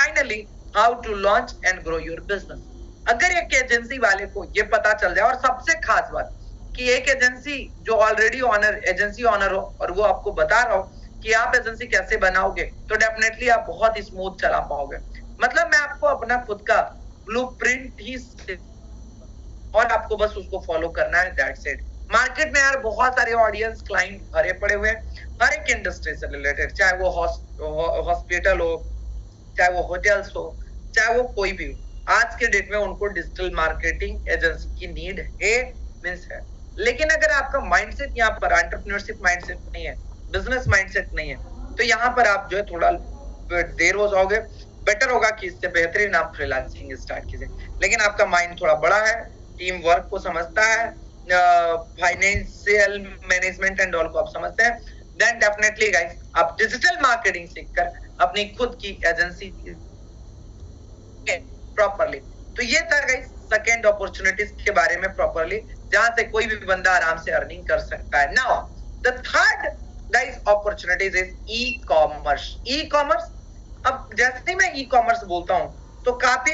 Finally how to launch and grow your business. अगर एक agency वाले को ये पता चल जाए, और सबसे खास बात कि एक एजेंसी जो ऑलरेडी ऑनर एजेंसी ऑनर हो और वो आपको बता रहा हो कि आप एजेंसी कैसे बनाओगे, तो डेफिनेटली आप बहुत स्मूथ चला पाओगे। मतलब मैं आपको अपना खुद का ब्लूप्रिंट ही, और आपको बस उसको फॉलो करना है, दैट्स इट। मार्केट में यार बहुत सारे ऑडियंस क्लाइंट भरे पड़े हुए हैं, हर एक इंडस्ट्री से रिलेटेड, चाहे वो हॉस्पिटल हो, चाहे वो होटल्स हो, चाहे वो कोई भी हो। आज के डेट में उनको डिजिटल मार्केटिंग एजेंसी की नीड है, मींस है। लेकिन अगर आपका माइंडसेट यहाँ पर एंटरप्रेन्योरशिप माइंडसेट नहीं है, बिजनेस माइंडसेट नहीं है, तो यहाँ पर आप जो है थोड़ा देर हो जाओगे। बेटर होगा कि इससे बेहतरीन आप फ्रीलांसिंग स्टार्ट कीजिए। लेकिन आपका माइंड थोड़ा बड़ा है, टीम वर्क को समझता है, फाइनेंशियल मैनेजमेंट एंड ऑल को आप समझते हैं, देन डेफिनेटली गाइस आप डिजिटल मार्केटिंग सीखकर अपनी खुद की एजेंसी प्रॉपरली। तो ये था गाइस सेकंड अपॉर्चुनिटीज के बारे में प्रॉपरली, जहां से कोई भी बंदा आराम से अर्निंग कर सकता है। Now the third guys opportunities is e commerce. E commerce, अब जैसे ही मैं ई कॉमर्स बोलता हूं तो काफी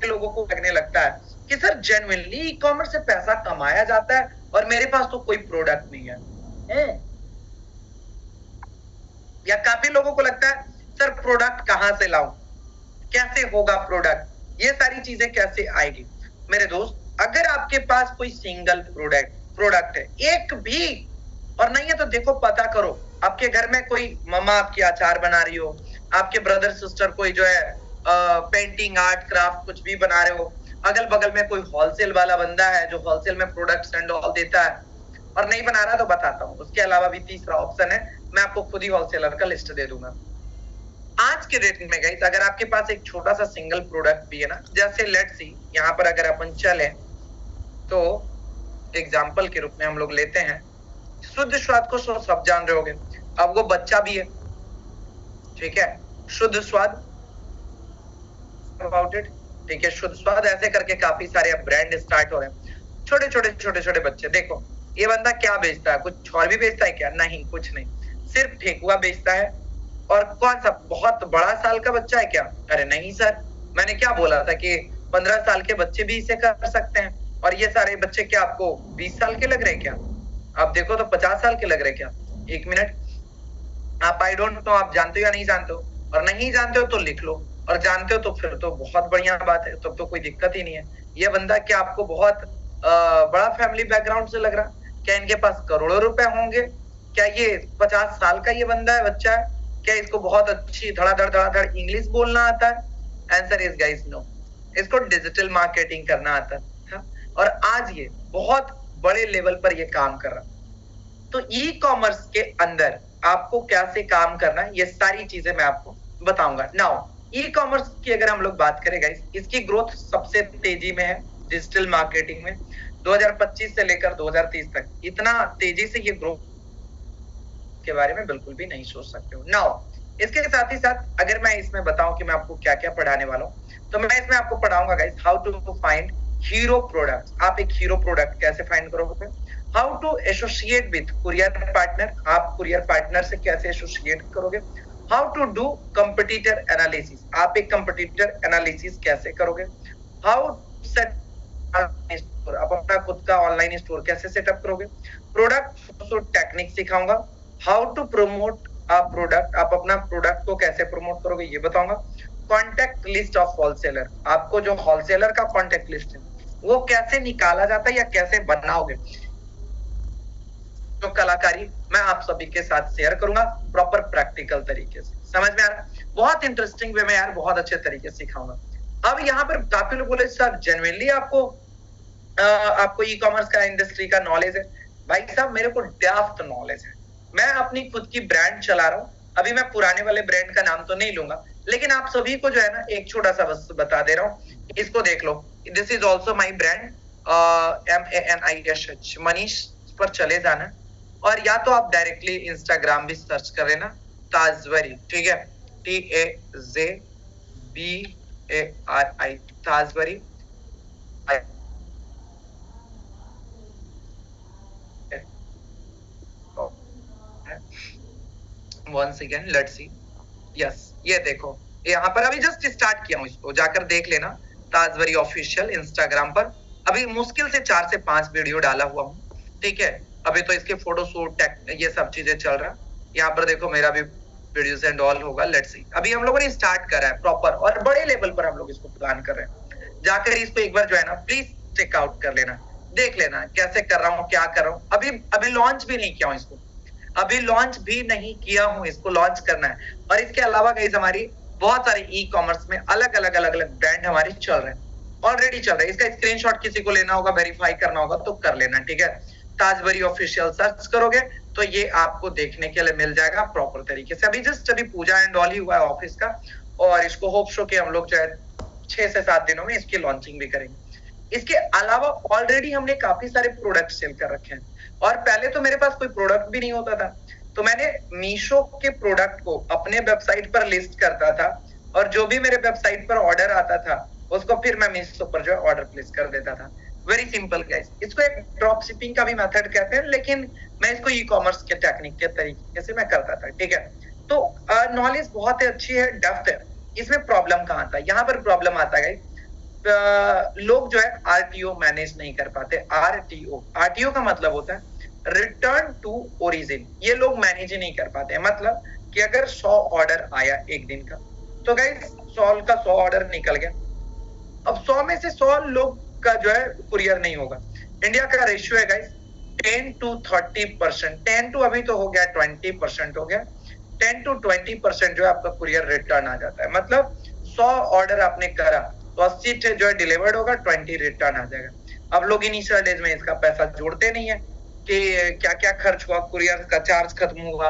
लोगों को लगने लगता है कि सर जेन्युइनली ई कॉमर्स से पैसा कमाया जाता है और मेरे पास तो कोई प्रोडक्ट नहीं है। या काफी लोगों को लगता है सर प्रोडक्ट कहां से लाऊं, कैसे होगा प्रोडक्ट, ये सारी चीजें कैसे आएगी। मेरे दोस्त, अगर आपके पास कोई सिंगल प्रोडक्ट है, एक भी, और नहीं है तो देखो पता करो, आपके घर में कोई मम्मा आपकी अचार बना रही हो, आपके ब्रदर सिस्टर कोई जो है पेंटिंग आर्ट क्राफ्ट कुछ भी बना रहे हो, अगल बगल में कोई होलसेल वाला बंदा है जो होलसेल में प्रोडक्ट्स एंड ऑल देता है, और नहीं बना रहा तो बताता हूँ। उसके अलावा भी तीसरा ऑप्शन है, मैं आपको खुद ही होलसेलर का लिस्ट दे दूंगा। आज के डेट में गाइस अगर आपके पास एक छोटा सा सिंगल प्रोडक्ट भी है ना, जैसे लेट्स सी यहाँ पर अगर अपन चले तो एग्जांपल के रूप में हम लोग लेते हैं शुद्ध स्वाद को, सब जान रहे होंगे। अब वो बच्चा भी है, ठीक है, शुद्ध स्वाद अबाउट इट, ठीक है, शुद्ध स्वाद, ऐसे करके काफी सारे अब ब्रांड स्टार्ट हो रहे हैं। छोटे छोटे बच्चे, देखो ये बंदा क्या बेचता है, कुछ और भी बेचता है क्या? नहीं, कुछ नहीं, सिर्फ ठेकुआ बेचता है। और कौन सा बहुत बड़ा साल का बच्चा है क्या? अरे नहीं सर, मैंने क्या बोला था कि 15 साल के बच्चे भी इसे कर सकते हैं, और ये सारे बच्चे क्या आपको 20 साल के लग रहे हैं क्या? आप देखो तो 50 साल के लग रहे क्या? एक मिनट, आप आई डोंट नो, आप जानते हो या नहीं जानते हो? और नहीं जानते हो तो लिख लो, और जानते हो तो फिर तो बहुत बढ़िया बात है, तब तो कोई दिक्कत ही नहीं है। ये बंदा क्या आपको बहुत बड़ा फैमिली बैकग्राउंड से लग रहा? क्या इनके पास करोड़ों रुपए होंगे? क्या ये 50 साल का ये बंदा है, बच्चा है? क्या इसको बहुत अच्छी धड़ाधड़ इंग्लिश बोलना आता है? आंसर इज गाइस नो, इसको डिजिटल मार्केटिंग करना आता है, और आज ये बहुत बड़े लेवल पर ये काम कर रहा है। तो ई कॉमर्स के अंदर आपको कैसे काम करना है, ये सारी चीजें मैं आपको बताऊंगा। नाउ ई कॉमर्स की अगर हम लोग बात करें गाइस, इसकी ग्रोथ सबसे तेजी में है डिजिटल मार्केटिंग में। 2025 से लेकर 2030 तक इतना तेजी से ये ग्रोथ के बारे में बिल्कुल भी नहीं सोच सकते हो। नाउ इसके साथ ही साथ अगर मैं इसमें बताऊं कि मैं आपको क्या क्या पढ़ाने वाला हूं, तो मैं इसमें आपको पढ़ाऊंगा guys how to find hero products. आप एक हीरो प्रोडक्ट कैसे फाइंड करोगे, how to associate with courier partner, आप कुरियर पार्टनर से कैसे एसोसिएट करोगे, how to do competitor analysis, आप एक कंपटीटर एनालिसिस कैसे करोगे, हाउ सेट आप अपना खुद का ऑनलाइन स्टोर कैसे सेटअप करोगे, प्रोडक्ट टेक्निक सिखाऊंगा, how to promote a product, आप अपना प्रोडक्ट को कैसे प्रमोट करोगे ये बताऊंगा, कॉन्टेक्ट लिस्ट ऑफ होलसेलर, आपको जो होलसेलर का कॉन्टेक्ट लिस्ट है वो कैसे निकाला जाता है या कैसे बनाओगे, जो कलाकारी मैं आप सभी के साथ शेयर करूंगा प्रॉपर प्रैक्टिकल तरीके से। समझ में आ रहा है? बहुत इंटरेस्टिंग वे में यार, बहुत अच्छे तरीके से सिखाऊंगा। अब यहाँ पर काफी लोग बोले सर जेन्युइनली आपको ई कॉमर्स का इंडस्ट्री का नॉलेज है। भाई साहब मेरे को डेप्थ नॉलेज है, मैं अपनी खुद की ब्रांड चला रहा हूँ। अभी मैं पुराने वाले ब्रांड का नाम तो नहीं लूंगा, लेकिन आप सभी को जो है ना एक छोटा सा बस बता दे रहा हूँ, इसको देख लो, this is also my brand MANISH, Manish पर चले जाना, और या तो आप डायरेक्टली इंस्टाग्राम भी सर्च कर लेना, ताजवरी, ठीक है, TAZBARI, ताजवरी। once again let's see, yes, ये देखो यहाँ पर अभी जस्ट स्टार्ट किया हूँ, इसको जाकर देख लेना ताजवरी ऑफिशियल इंस्टाग्राम पर। अभी मुश्किल से 4 से 5 वीडियो डाला हुआ हूँ, ठीक है। अभी तो इसके फोटो शूट ये सब चीजें चल रहा है। यहाँ पर देखो मेरा भी वीडियोस एंड ऑल होगा, लेट्स सी। अभी हम लोगों ने स्टार्ट करा है प्रॉपर और बड़े लेवल पर हम लोग इसको प्लान कर रहे हैं। जाकर इसको एक बार जो है ना प्लीज चेकआउट कर लेना, देख लेना कैसे कर रहा हूँ, क्या कर रहा हूँ। अभी लॉन्च भी नहीं किया हूँ इसको, अभी लॉन्च भी नहीं किया हूँ, इसको लॉन्च करना है। और इसके अलावा गाइस हमारी बहुत सारे ई कॉमर्स में अलग अलग ब्रांड हमारे चल रहे हैं, ऑलरेडी चल रहे हैं। इसका स्क्रीनशॉट किसी को लेना होगा, वेरीफाई करना होगा तो कर लेना, ठीक है। ताजवरी ऑफिशियल सर्च करोगे तो ये आपको देखने के लिए मिल जाएगा प्रॉपर तरीके से। अभी पूजा एंड ऑल ही हुआ है ऑफिस का, और इसको होप शो के हम लोग जो है 6 से 7 दिनों में इसकी लॉन्चिंग भी करेंगे। इसके अलावा ऑलरेडी हमने काफी सारे प्रोडक्ट सेल कर रखे हैं, और पहले तो मेरे पास कोई प्रोडक्ट भी नहीं होता था, तो मैंने मीशो के प्रोडक्ट को अपने वेबसाइट पर लिस्ट करता था, और जो भी मेरे वेबसाइट पर ऑर्डर आता था उसको फिर मैं मीशो पर जो है ऑर्डर प्लेस कर देता था। वेरी सिंपल गाइस, इसको एक ड्रॉप शिपिंग का भी मेथड कहते हैं, लेकिन मैं इसको ई कॉमर्स के टेक्निक के तरीके से मैं करता था, ठीक है। तो नॉलेज बहुत अच्छी है, डेप्थ है। इसमें प्रॉब्लम कहाँ आता है? यहाँ पर प्रॉब्लम आता है लोग जो है आरटीओ मैनेज नहीं कर पाते। आरटीओ का मतलब होता है रिटर्न टू ओरिजिन। ये लोग मैनेज ही नहीं कर पाते हैं। मतलब कि अगर 100 ऑर्डर आया एक दिन का, तो गाइस 100 का 100 ऑर्डर निकल गया, अब 100 में से 100 लोग का जो है कुरियर नहीं होगा। इंडिया का रेशियो है गाइस 10 to 30%। 10 to अभी तो हो गया 20% हो गया, 10 to 20% जो है आपका कुरियर रिटर्न आ जाता है। मतलब 100 ऑर्डर आपने करा तो 80 जो है डिलीवर्ड होगा, 20 रिटर्न आ जाएगा। अब लोग इनिशियल डेज में इसका पैसा जोड़ते नहीं है कि क्या क्या खर्च हुआ, कुरियर का चार्ज खत्म हुआ,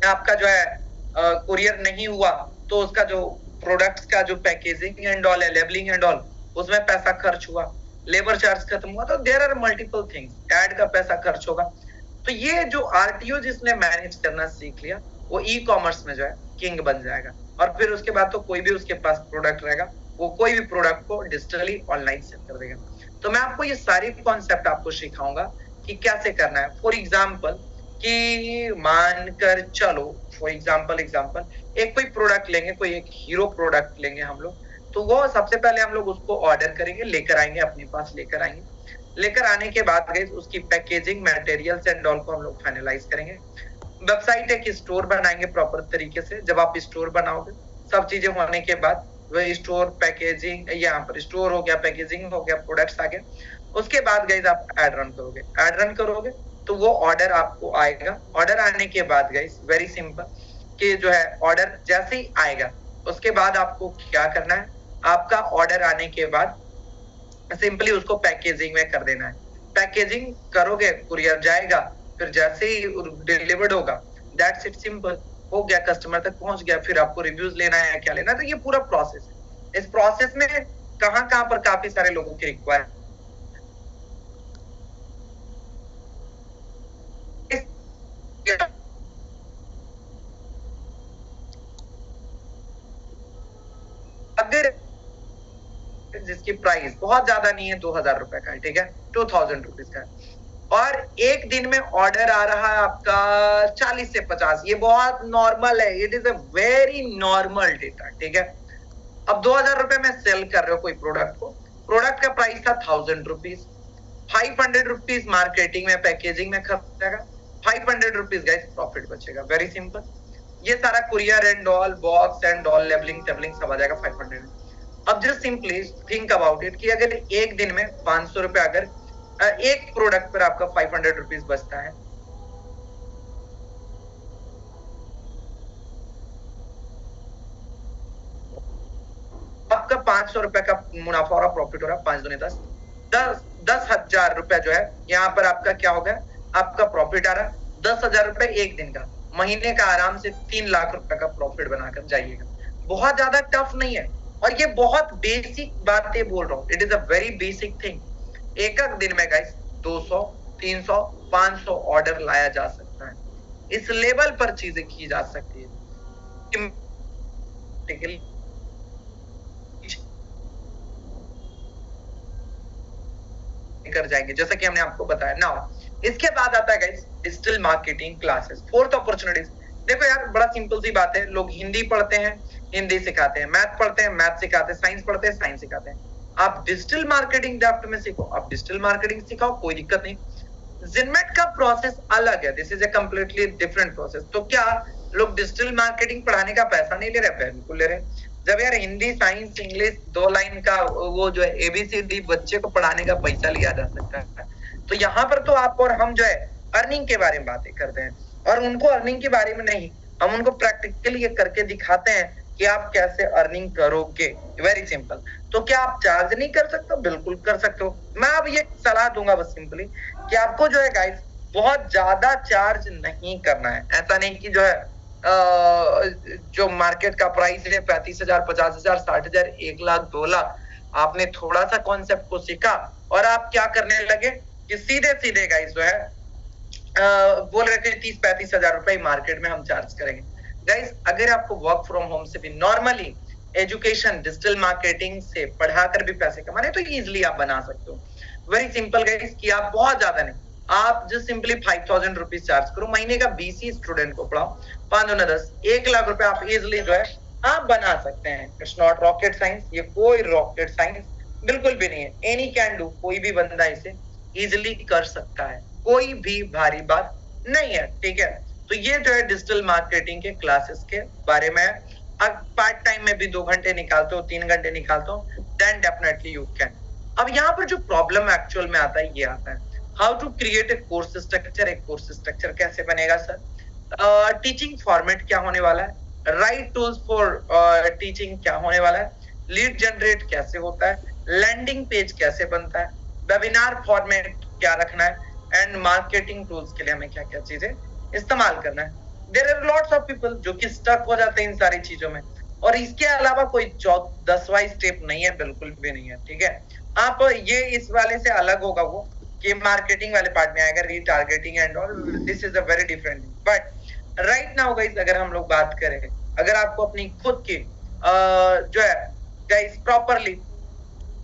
आपका जो है कुरियर नहीं हुआ तो उसका जो प्रोडक्ट्स का जो पैकेजिंग एंड ऑल है, लेबलिंग एंड ऑल, उसमें पैसा खर्च हुआ, लेबर चार्ज खत्म हुआ, तो there are multiple things, ad का पैसा खर्च होगा। तो ये जो आरटीओ जिसने मैनेज करना सीख लिया वो ई कॉमर्स में जो है किंग बन जाएगा, और फिर उसके बाद तो कोई भी उसके पास प्रोडक्ट रहेगा वो कोई भी प्रोडक्ट को डिजिटली ऑनलाइन सेल कर देगा। तो मैं आपको ये सारी कॉन्सेप्ट आपको सिखाऊंगा कि कैसे करना है। फॉर एग्जाम्पल कि मानकर चलो, फॉर एग्जाम्पल एक कोई प्रोडक्ट लेंगे, कोई एक हीरो प्रोडक्ट लेंगे हम लोग, तो वो सबसे पहले हम लोग उसको ऑर्डर करेंगे, लेकर आएंगे, अपने पास लेकर आएंगे। लेकर आने के बाद उसकी पैकेजिंग मटेरियल्स एंड ऑल को हम लोग फाइनलाइज करेंगे। वेबसाइट एक स्टोर बनाएंगे प्रॉपर तरीके से। जब आप स्टोर बनाओगे, सब चीजें होने के बाद वह स्टोर पैकेजिंग, यहाँ पर स्टोर हो गया, पैकेजिंग हो गया, प्रोडक्ट्स आ गए, उसके बाद गाइस आप एड रन करोगे तो वो ऑर्डर आपको आएगा। ऑर्डर आने के बाद गाइस वेरी सिंपल कि जो है ऑर्डर जैसे ही आएगा उसके बाद आपको क्या करना है, आपका ऑर्डर आने के बाद सिंपली उसको पैकेजिंग में कर देना है। पैकेजिंग करोगे, कुरियर जाएगा, फिर जैसे ही डिलीवर्ड होगा, दैट्स इट, सिंपल हो गया, कस्टमर तक पहुंच गया। फिर आपको रिव्यूज लेना है, क्या लेना है, तो ये पूरा प्रोसेस है। इस प्रोसेस में कहां पर काफी सारे लोगों की रिक्वायरमेंट, अगर जिसकी प्राइस बहुत ज्यादा नहीं है, 2000 रुपए का है, ठीक है, 2000 रुपीज का है, और एक दिन में ऑर्डर आ रहा है आपका 40 से 50, ये बहुत नॉर्मल है, it is a very normal data, ठीक है। अब 2000 रुपए में सेल कर रहे हो कोई प्रोडक्ट को, प्रोडक्ट का प्राइस था 1000 रुपीज, 500 रुपीज मार्केटिंग में, पैकेजिंग में खर्च जाएगा, 500 रुपीज गाइस प्रॉफिट बचेगा। वेरी सिंपल, ये सारा courier and all, box and all, labelling tabling सब आ जाएगा 500 में। अब just simply think about it कि अगर एक दिन में 500 रुपए, अगर एक प्रोडक्ट पर आपका 500 रुपीज बचता है, आपका 500 रुपए का मुनाफा हो रहा, प्रॉफिट हो रहा, 5 दूनी 10, 10,000 रुपए जो है यहाँ पर आपका क्या हो गया, आपका प्रॉफिट आ रहा, 10,000 रुपए एक दिन का, महीने का आराम से 3 लाख रुपए का प्रॉफिट बनाकर जाइएगा। बहुत ज्यादा टफ नहीं है, और ये बहुत बेसिक बातें बोल रहा हूँ, it is a very basic thing. एक दिन में गाइस 200, 300, 500 ऑर्डर लाया जा सकता है, इस लेवल पर चीजें की जा सकती है। कर जाएंगे जैसा कि हमने आपको बताया। नाउ इसके बाद आता है guys digital marketing classes, fourth opportunities. देखो यार, बड़ा सिंपल सी बात है, लोग हिंदी पढ़ते हैं, हिंदी सिखाते हैं, मैथ पढ़ते हैं, मैथ सिखाते हैं, साइंस पढ़ते हैं, साइंस सिखाते हैं। आप डिजिटल मार्केटिंग डेप्थ में सीखो, आप डिजिटल मार्केटिंग सिखाओ, कोई दिक्कत नहीं। जिनमेट का प्रोसेस अलग है, this is a completely different process. तो क्या लोग डिजिटल मार्केटिंग पढ़ाने का पैसा नहीं ले रहे? बिल्कुल ले रहे। जब यार हिंदी, साइंस, इंग्लिश 2 लाइन का वो जो है एबीसीडी बच्चे को पढ़ाने का पैसा लिया जा सकता है, तो यहाँ पर तो आप और हम जो है अर्निंग के बारे में बातें करते हैं, और उनको अर्निंग के बारे में नहीं, हम उनको प्रैक्टिकली ये करके दिखाते हैं कि आप कैसे अर्निंग करोगे। Very simple. तो क्या आप चार्ज नहीं कर सकते? बिल्कुल कर सकते हो। मैं अब ये सलाह दूंगा बस सिंपली कि आपको जो है गाइस बहुत ज्यादा चार्ज नहीं करना है। ऐसा नहीं कि जो है जो मार्केट का प्राइस है 35,000, 50,000, 60,000, 1 लाख, 2 लाख, आपने थोड़ा सा कॉन्सेप्ट को सीखा और आप क्या करने लगे कि सीधे सीधे गाइस जो है बोल रहे थे 30-35,000 रुपए मार्केट में हम चार्ज करेंगे। गाइस अगर आपको वर्क फ्रॉम होम से भी नॉर्मली एजुकेशन डिजिटल मार्केटिंग से पढ़ाकर भी पैसे कमाने, तो इजिली आप बना सकते हो। वेरी सिंपल गाइस कि आप बहुत ज्यादा नहीं, आप जो सिंपली 5,000 रुपीज चार्ज करो, महीने का 20 ही स्टूडेंट को पढ़ाओ, 5 दूना 10, 1 लाख रुपए आप इजिली जो है आप बना सकते हैं। इट्स नॉट रॉकेट साइंस, ये कोई रॉकेट साइंस बिल्कुल भी नहीं है। एनी कैन डू, कोई भी बंदा इसे इजिली कर सकता है, कोई भी भारी बात नहीं है, ठीक है। तो ये जो है डिजिटल मार्केटिंग के क्लासेस के बारे में। अब पार्ट टाइम में भी 2 घंटे निकालते हो, 3 घंटे निकालते हो, देन डेफिनेटली यू कैन। अब यहाँ पर जो प्रॉब्लम एक्चुअल में आता है, ये आता है how to create a course structure. एक कोर्स स्ट्रक्चर कैसे बनेगा सर? टीचिंग फॉर्मेट क्या होने वाला है, राइट टूल्स फॉर टीचिंग क्या होने वाला है, लीड जनरेट कैसे होता है, लैंडिंग पेज कैसे बनता है, वेबिनार फॉर्मेट क्या रखना है, एंड मार्केटिंग टूल्स के लिए हमें क्या क्या चीजें इस्तेमाल करना है। There are lots of people जो कि स्टक हो जाते हैं इन सारी चीजों में, और इसके अलावा कोई 10वां स्टेप नहीं है, बिल्कुल भी नहीं है, ठीक है। आप ये इस वाले से अलग होगा वो कि मार्केटिंग वाले पार्ट में आएगा, retargeting and all, this is a very different. But right now guys अगर हम लोग बात करें, अगर आपको अपनी खुद की जो है गाइस प्रॉपरली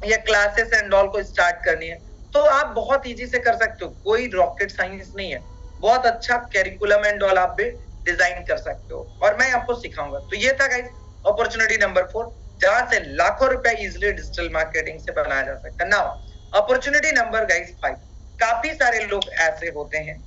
ये क्लासेस एंड ऑल को स्टार्ट करनी है, तो आप बहुत इजी से कर सकते हो, कोई रॉकेट साइंस नहीं है। बहुत अच्छा कैरिकुलम एंड ऑल आप भी डिजाइन कर सकते हो, और मैं आपको सिखाऊंगा। तो ये था गाइस अपॉर्चुनिटी नंबर 4, जहां से लाखों रुपए इजिली डिजिटल मार्केटिंग से बनाया जा सकता है। नाउ अपॉर्चुनिटी नंबर गाइस 5, काफी सारे लोग ऐसे होते हैं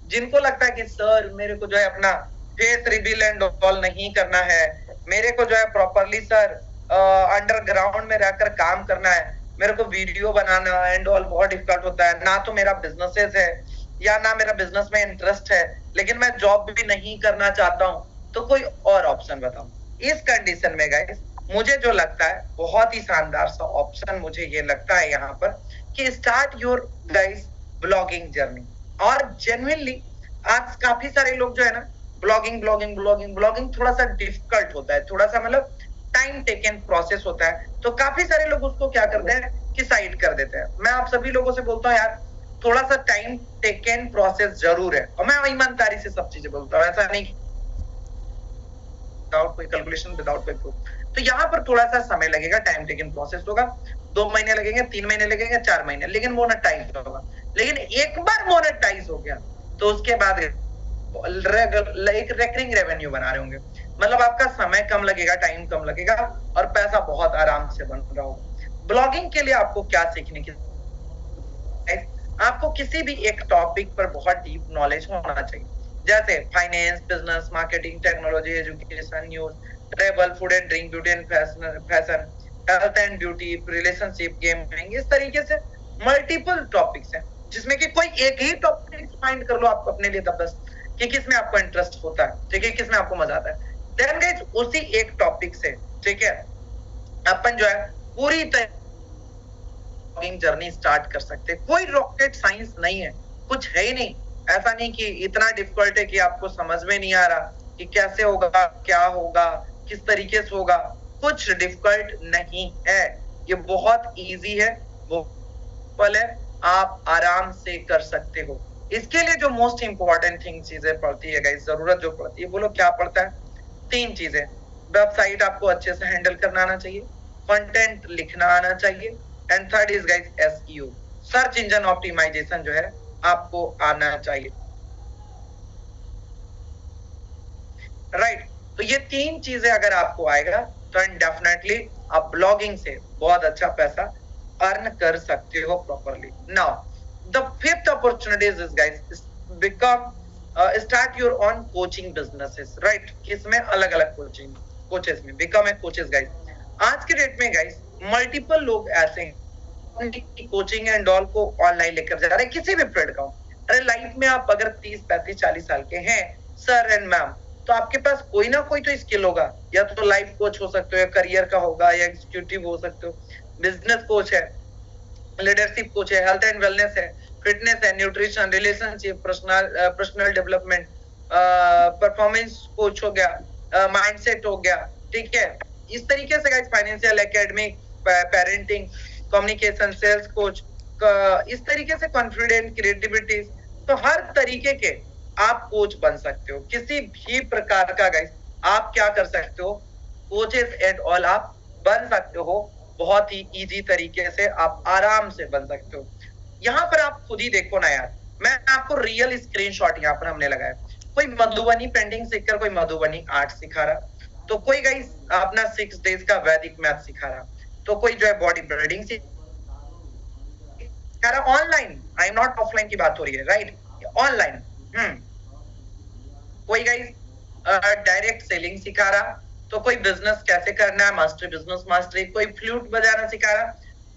जिनको लगता है कि सर मेरे को जो है अपना फेस रिवील एंड ऑल नहीं करना है, मेरे को जो है प्रॉपरली सर अंडरग्राउंड में रहकर काम करना है, मेरे को वीडियो बनाना एंड ऑल बहुत डिफिकल्ट होता है, ना तो मेरा बिजनेसेस है या ना मेरा बिजनेस में इंटरेस्ट है, लेकिन मैं जॉब भी नहीं करना चाहता हूँ, तो कोई और ऑप्शन बताओ। इस कंडीशन में गाइस मुझे जो लगता है बहुत ही शानदार सा ऑप्शन मुझे ये लगता है यहाँ पर कि start your guys blogging journey. और जेन्युइनली आज काफी सारे लोग जो है ना ब्लॉगिंग थोड़ा सा डिफिकल्ट होता है, थोड़ा सा मतलब टाइम टेकन प्रोसेस होता है, तो काफी सारे लोग उसको क्या करते हैं कि साइड कर देते हैं। मैं आप सभी लोगों से बोलता हूँ यार थोड़ा सा टाइम टेकन प्रोसेस जरूर है, और मैं ईमानदारी से सब चीजें बोलता हूँ, ऐसा नहीं विदाउट कोई कैलकुलेशन, विदाउट कोई प्रूफ। तो यहाँ पर थोड़ा सा समय लगेगा, टाइम टेकन प्रोसेस होगा, 2 महीने लगेंगे, 3 महीने लगेंगे, 4 महीने, लेकिन मोनेटाइज होगा। लेकिन एक बार मोनेटाइज हो गया तो उसके बाद एक रेकरिंग रेवेन्यू बना रहे होंगे, मतलब आपका समय कम लगेगा, टाइम कम लगेगा, और पैसा बहुत आराम से बन रहा होगा। ब्लॉगिंग के लिए आपको क्या सीखने की, आपको किसी भी एक टॉपिक पर बहुत डीप नॉलेज होना चाहिए, जैसे finance, business, marketing, technology, education, news, travel, food and drink, beauty and fashion, health and beauty, relationship, gaming, इस तरीके से मल्टीपल टॉपिक्स हैं, जिसमें कि कोई एक ही टॉपिक फाइंड कर लो आप अपने लिए तब बस कि किसमें आपको इंटरेस्ट होता है, ठीक है, किसमें आपको मजा आता है। देन गाइस उसी एक टॉपिक से, ठीक है, अपन जो है पूरी जर्नी स्टार्ट कर सकते हैं। कोई रॉकेट साइंस नहीं है, कुछ है ही नहीं। ऐसा नहीं कि इतना डिफिकल्ट है कि आपको समझ में नहीं आ रहा कि कैसे होगा, क्या होगा, किस तरीके से होगा, कुछ डिफिकल्ट नहीं है, ये बहुत इजी है, वो पल है, आप आराम से कर सकते हो। इसके लिए जो मोस्ट इंपॉर्टेंट थिंग चीजें पड़ती है गाइस, जरूरत जो पड़ती है, बोलो क्या पड़ता है? 3 चीजें। वेबसाइट आपको अच्छे से हैंडल करना आना चाहिए, कंटेंट लिखना आना चाहिए, and third is guys SEO, search engine optimisation जो है आपको आना चाहिए। राइट। तो ये 3 चीजें अगर आपको आएगा तो डेफिनेटली आप ब्लॉगिंग से बहुत अच्छा पैसा अर्न कर सकते हो properly. Now the fifth opportunity is guys, become start your own coaching businesses, right. किसमें? अलग अलग कोचिंग कोचेस में, बिकम ए कोचेस गाइस। आज के डेट में गाइस मल्टीपल लोग ऐसे हैं कोचिंग एंड ऑल को ऑनलाइन लेकर जा रहे हैं, किसी भी फील्ड का। अरे लाइफ में आप अगर 30, 35, 40 साल के हैं सर एंड मैम, तो आपके पास कोई ना कोई तो स्किल होगा, या तो लाइफ कोच हो सकते हो, या करियर का होगा, या एग्जीक्यूटिव हो सकते हो, बिजनेस कोच है, लीडरशिप कोच है, हेल्थ एंड वेलनेस है, फिटनेस है, nutrition, relationship, personal development, performance coach हो गया, माइंडसेट हो गया, ठीक है। इस तरीके से guys financial, academic, parenting, communication, sales coach, इस तरीके से कॉन्फिडेंट, क्रिएटिविटी, तो हर तरीके के आप कोच बन सकते हो। किसी भी प्रकार का गाइस आप क्या कर सकते हो, कोचेस एंड ऑल आप बन सकते हो। बहुत ही इजी तरीके से आप आराम से बन सकते हो। यहाँ पर आप खुद ही देखो ना यार, मैं आपको रियल स्क्रीनशॉट यहाँ पर हमने लगाया। कोई मधुबनी पेंटिंग सीखकर कोई मधुबनी आर्ट सिखा रहा, तो कोई गाइस अपना 6 डेज का वैदिक मैथ सिखा रहा, तो कोई जो है बॉडी बिल्डिंग सिखा रहा online. I am not offline की बात हो रही है, राइट, ऑनलाइन। कोई गाइस डायरेक्ट सेलिंग सिखा रहा, तो कोई बिजनेस कैसे करना है, मास्टरी, बिजनेस मास्टरी, कोई फ्लूट बजाना सिखा रहा,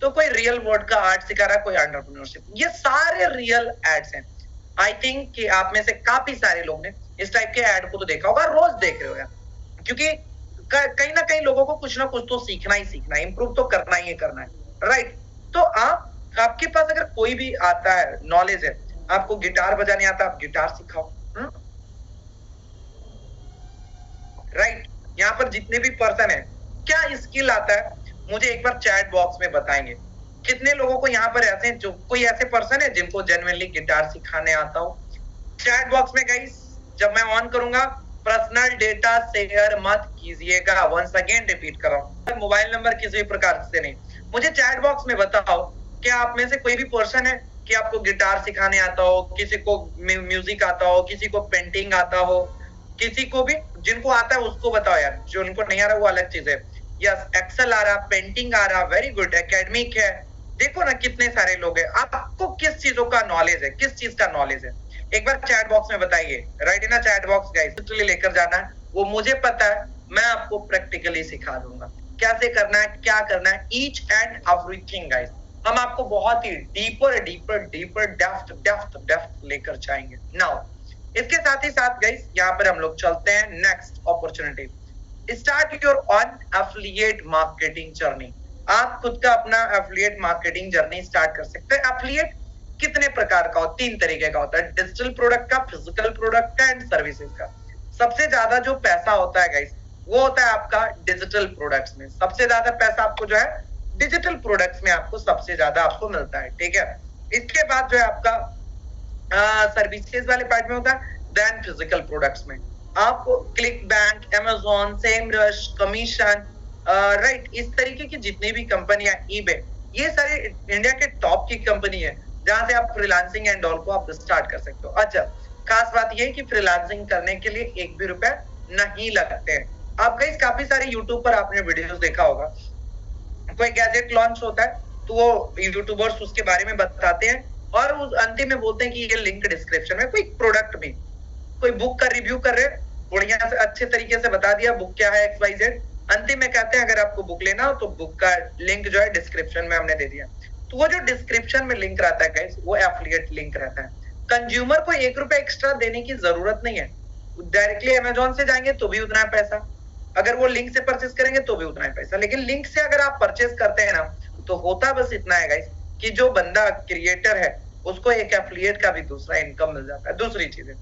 तो कोई रियल वर्ड का आर्ट सिखा रहा, कोई एंटरप्रेन्योरशिप। ये सारे रियल एड्स हैं। आई थिंक कि आप में से काफी सारे लोग ने इस टाइप के एड को तो देखा होगा, रोज देख रहे हो यार, क्योंकि कहीं ना कहीं लोगों को कुछ ना कुछ तो सीखना ही सीखना है, इंप्रूव तो करना ही करना है, राइट। तो आपके पास अगर कोई भी आता है, नॉलेज है, आपको गिटार बजाने आता है, आप गिटार सिखाओ, राइट। यहाँ पर जितने भी पर्सन है, क्या स्किल आता है, मुझे एक बार चैट बॉक्स में बताएंगे। कितने लोगों को यहाँ पर ऐसे, जो कोई ऐसे पर्सन है जिनको जेन्युइनली गिटार सिखाने आता हो? चैट बॉक्स में गाइस जब मैं ऑन करूंगा, पर्सनल डेटा शेयर मत कीजिएगा। वंस अगेन रिपीट कर रहा हूँ, मोबाइल नंबर किसी भी प्रकार से नहीं। मुझे चैट बॉक्स में बताओ, क्या आप में से कोई भी पर्सन है कि आपको गिटार सिखाने आता हो, किसी को म्यूजिक आता हो, किसी को पेंटिंग आता हो, किसी को भी, जिनको आता है उसको बताओ यार, जो उनको नहीं आ रहा वो अलग चीज है। यस, एक्सेल आ रहा, पेंटिंग आ रहा, वेरी गुड, एकेडमिक है। देखो ना कितने सारे लोग हैं। आपको किस चीजों का नॉलेज है, किस चीज का नॉलेज है, एक बार चैट बॉक्स में बताइए। राइट इन चैट बॉक्स गाइस, लिटरली लेकर जाना है, वो मुझे पता है, मैं आपको प्रैक्टिकली सिखा दूंगा कैसे करना है, क्या करना है, ईच एंड एवरीथिंग गाइस। हम आपको बहुत ही deeper deeper deeper depth depth depth लेकर जाएंगे। नाउ इसके साथ ही साथ गाइस यहाँ पर हम लोग चलते हैं next opportunity, start your on affiliate marketing journey. आप खुद का अपना एफिलिएट मार्केटिंग जर्नी स्टार्ट कर सकते हैं। एफिलिएट कितने प्रकार का होता है? 3 तरीके का होता है, डिजिटल प्रोडक्ट का, फिजिकल प्रोडक्ट का एंड सर्विसेज का। सबसे ज्यादा जो पैसा होता है गाइस, वो होता है आपका डिजिटल प्रोडक्ट्स में। सबसे ज्यादा पैसा आपको जो है डिजिटल प्रोडक्ट्स में आपको सबसे ज्यादा आपको मिलता है, ठीक है। इसके बाद जो है आपका सर्विसेज वाले पार्ट में होता है, देन फिजिकल प्रोडक्ट्स में आपको click bank, Amazon, Semrush, commission, right, इस तरीके की जितनी भी कंपनियां, ईबे, ये सारे इंडिया के टॉप की कंपनी है जहां से आप फ्रीलांसिंग एंड ऑल को आप स्टार्ट कर सकते हो। अच्छा, खास बात ये है कि फ्रीलांसिंग करने के लिए 1 भी रुपया नहीं लगते हैं। आप गाइस काफी सारे यूट्यूब पर आपने वीडियोस देखा होगा, कोई गैजेट लॉन्च होता है तो वो यूट्यूबर्स उसके बारे में बताते हैं और उस अंतिम में बोलते हैं कि ये लिंक डिस्क्रिप्शन में। कोई प्रोडक्ट भी, कोई बुक का रिव्यू कर रहे हैं, बढ़िया से अच्छे तरीके से बता दिया बुक क्या है, XYZ। अंतिम में कहते हैं अगर आपको बुक लेना हो तो बुक का लिंक जो है डिस्क्रिप्शन में हमने दे दिया। तो वो जो डिस्क्रिप्शन में लिंक रहता है गाइस, वो एफिलिएट लिंक रहता है। कंज्यूमर को 1 रुपया एक्स्ट्रा देने की जरूरत नहीं है। डायरेक्टली अमेजोन से जाएंगे तो भी उतना है पैसा, अगर वो लिंक से परचेस करेंगे तो भी उतना ही पैसा। लेकिन लिंक से अगर आप परचेस करते हैं ना, तो होता बस इतना है गाइस कि जो बंदा क्रिएटर है उसको एक एफिलिएट का भी दूसरा इनकम मिल जाता है। दूसरी चीजें,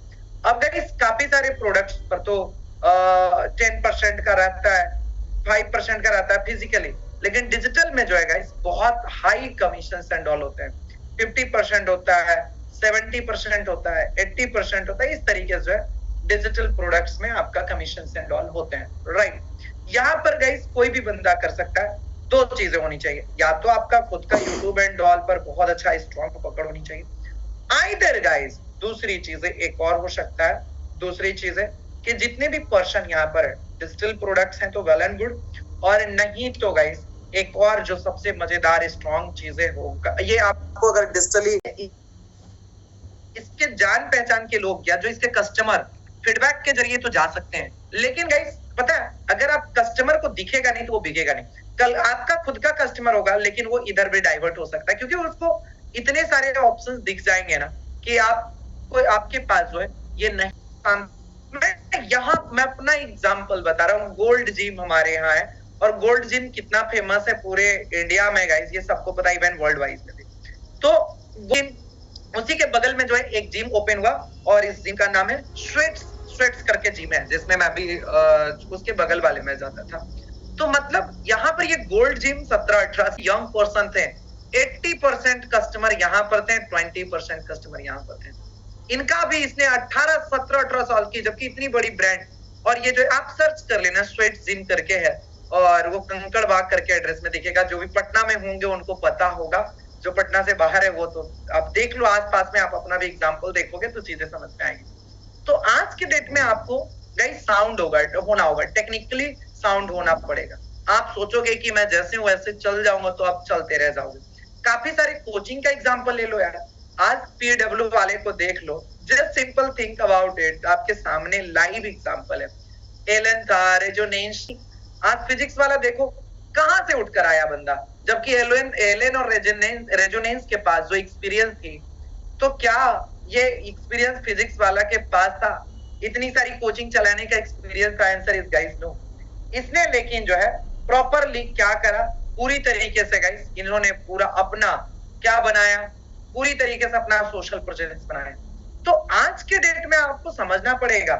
अब गाइस काफी सारे प्रोडक्ट्स पर तो 10% का रहता है, 5% का रहता है फिजिकली, लेकिन डिजिटल में जो है गाइस बहुत हाई कमीशन एंड ऑल होते हैं। 50% होता है, 70% होता है, 80% होता है। इस तरीके से डिजिटल प्रोडक्ट्स में आपका कमीशन एंड ऑल होते हैं, राइट। यहाँ पर गाइस कोई भी बंदा कर सकता है। 2 चीजें होनी चाहिए, या तो आपका खुद का यूट्यूब एंड ऑल पर बहुत अच्छा स्ट्रॉन्ग पकड़ होनी चाहिए, आइदर गाइस दूसरी चीजें एक और हो सकता है। दूसरी चीजें कि जितने भी पर्सन यहाँ पर डिजिटल प्रोडक्ट्स हैं तो वेल एंड गुड, और नहीं तो गाइस एक और जो सबसे मजेदार स्ट्रॉन्ग चीजें होगा, ये आपको अगर डिजिटली इसके जान पहचान के लोग या जो इसके कस्टमर फीडबैक के जरिए तो जा सकते हैं, लेकिन गाइस पता है अगर आप कस्टमर को दिखेगा नहीं तो वो बिकेगा नहीं। कल आपका खुद का कस्टमर होगा लेकिन वो इधर भी डाइवर्ट हो सकता है, क्योंकि उसको इतने सारे ऑप्शंस दिख जाएंगे ना कि आपको आपके पास जो है ये नहीं। मैं अपना एग्जांपल बता रहा हूँ, गोल्ड जिम हमारे यहाँ है, और गोल्ड जिम कितना फेमस है पूरे इंडिया में गाइस, ये सबको पता है, इवन वर्ल्ड वाइज में भी। तो उसी के बगल में जो है एक जिम ओपन हुआ, और इस जिम का नाम है स्वेट्स करके जिम है, जिसमें मैं भी उसके बगल वाले में जाता था। तो मतलब यहाँ पर ये गोल्ड जिम 17-18 यंग पर्सन थे, 80% कस्टमर यहाँ पर थे, 20% कस्टमर यहाँ पर थे। इनका भी इसने 17-18 साल की, जबकि इतनी बड़ी ब्रांड, और ये जो आप सर्च कर लेना स्वेट जिम करके है, और वो कंकड़ बाग करके एड्रेस में दिखेगा, जो भी पटना में होंगे उनको पता होगा, जो पटना से बाहर है वो तो आप देख लो आसपास में, आप अपना भी एग्जांपल देखोगे तो चीजें समझ में आएंगी। तो आज के डेट में आपको गाइस साउंड होना होगा, टेक्निकली साउंड होना पड़ेगा। आप सोचोगे कि मैं जैसे हूं वैसे चल जाऊंगा तो आप चलते रह जाओगे। काफी सारे कोचिंग का एग्जांपल ले लो यार, आज पीडब्ल्यू वाले को देख लो, just simple think about it, आपके सामने लाइव एग्जांपल है। एलन था, रेजोनेंस, आज फिजिक्स वाला देखो कहां से उठकर आया बंदा, जबकि एलन और रेजोनेंस के पास जो एक्सपीरियंस थी, तो क्या ये एक्सपीरियंस फिजिक्स वाला के पास था? इतनी सारी कोचिंग चलाने का एक्सपीरियंस का आंसर इज गाइस नो। इसने लेकिन जो है प्रॉपरली क्या करा, पूरी तरीके से गाइस इन्होंने पूरा अपना क्या बनाया, पूरी तरीके से अपना सोशल प्रेजेंस बनाया। तो आज के डेट में आपको समझना पड़ेगा,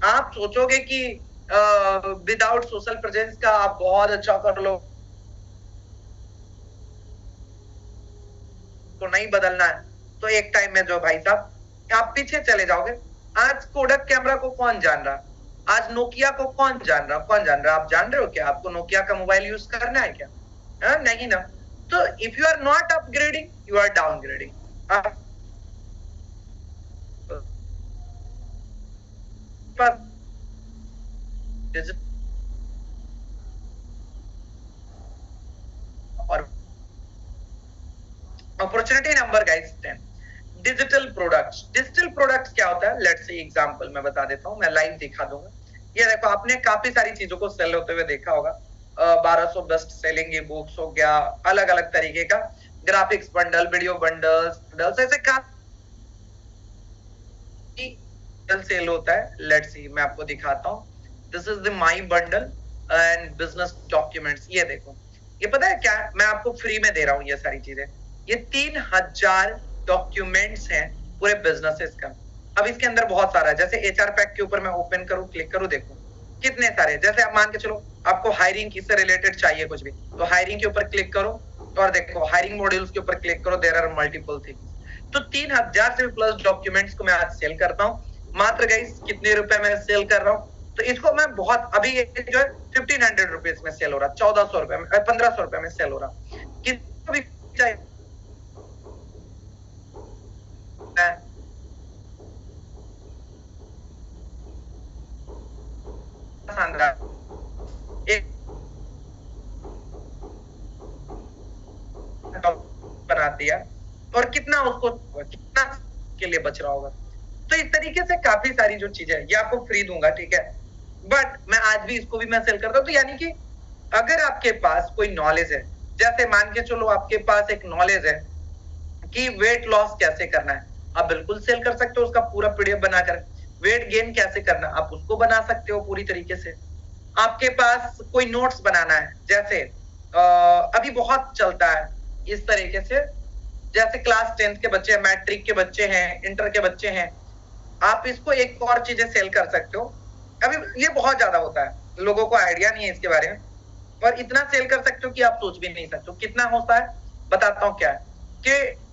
आप सोचोगे कि विदाउट सोशल प्रेजेंस का आप बहुत अच्छा कर लो तो नहीं बदलना है, तो एक टाइम में जो भाई साहब आप पीछे चले जाओगे। आज कोडक कैमरा को कौन जान रहा, आज नोकिया को कौन जान रहा, आप जान रहे हो क्या? आपको नोकिया का मोबाइल यूज करना है क्या? नहीं ना। तो if you are not upgrading you are downgrading. और opportunity number guys 10, digital products क्या होता है? लेट्स सी एग्जांपल मैं बता देता हूं, मैं लाइव दिखा दूंगा। ये देखो, आपने काफी सारी चीजों को सेल होते हुए देखा होगा, 1200 बेस्ट सेलिंग ई बुक्स हो गया, अलग अलग तरीके का ग्राफिक्स बंडल, वीडियो बंडल्स ऐसे काफी सेल होता है। लेट्स सी मैं आपको दिखाता हूँ, this is the my bundle and business documents. ये देखो, ये पता है क्या, मैं आपको फ्री में दे रहा हूँ ये सारी चीजें। ये 3000 डॉक्यूमेंट्स हैं पूरे बिजनेसेस का। अब इसके अंदर बहुत सारा है, जैसे एचआर पैक के ऊपर मैं ओपन करूं, क्लिक करूं, देखो कितने सारे। जैसे आप मान के चलो आपको हायरिंग किससे रिलेटेड चाहिए कुछ भी, तो हायरिंग के ऊपर क्लिक करो और देखो हायरिंग मॉड्यूल्स के ऊपर क्लिक करो, देयर आर मल्टीपल थिंग्स। तो 3000 से प्लस डॉक्यूमेंट्स को मैं आज सेल करता हूँ। मात्र गाइस कितने रुपए में सेल कर रहा हूँ? तो इसको मैं बहुत, अभी जो है 1500 रुपीज में सेल हो रहा, 1400 रुपए में, 1500 रुपए में सेल हो रहा। किसको भी चाहिए एक बना दिया, और कितना उसको कितना के लिए बच रहा होगा। तो इस तरीके से काफी सारी जो चीजें ये आपको फ्री दूंगा, ठीक है, बट मैं आज भी इसको भी मैं सेल करता हूँ। तो यानी कि अगर आपके पास कोई नॉलेज है, जैसे मान के चलो आपके पास एक नॉलेज है कि वेट लॉस कैसे करना है, आप बिल्कुल सेल कर सकते हो उसका पूरा पीडीएफ बनाकर। वेट गेन कैसे करना, आप उसको बना सकते हो पूरी तरीके से। आपके पास कोई नोट्स बनाना है, जैसे अभी बहुत चलता है इस तरीके से, जैसे क्लास 10th के बच्चे, मैट्रिक के बच्चे हैं, इंटर के बच्चे हैं, आप इसको एक और चीजें सेल कर सकते हो। अभी ये बहुत ज्यादा होता है, लोगों को आइडिया नहीं है इसके बारे में, और इतना सेल कर सकते हो कि आप सोच भी नहीं सकते हो कितना होता है। बताता हूँ क्या है कि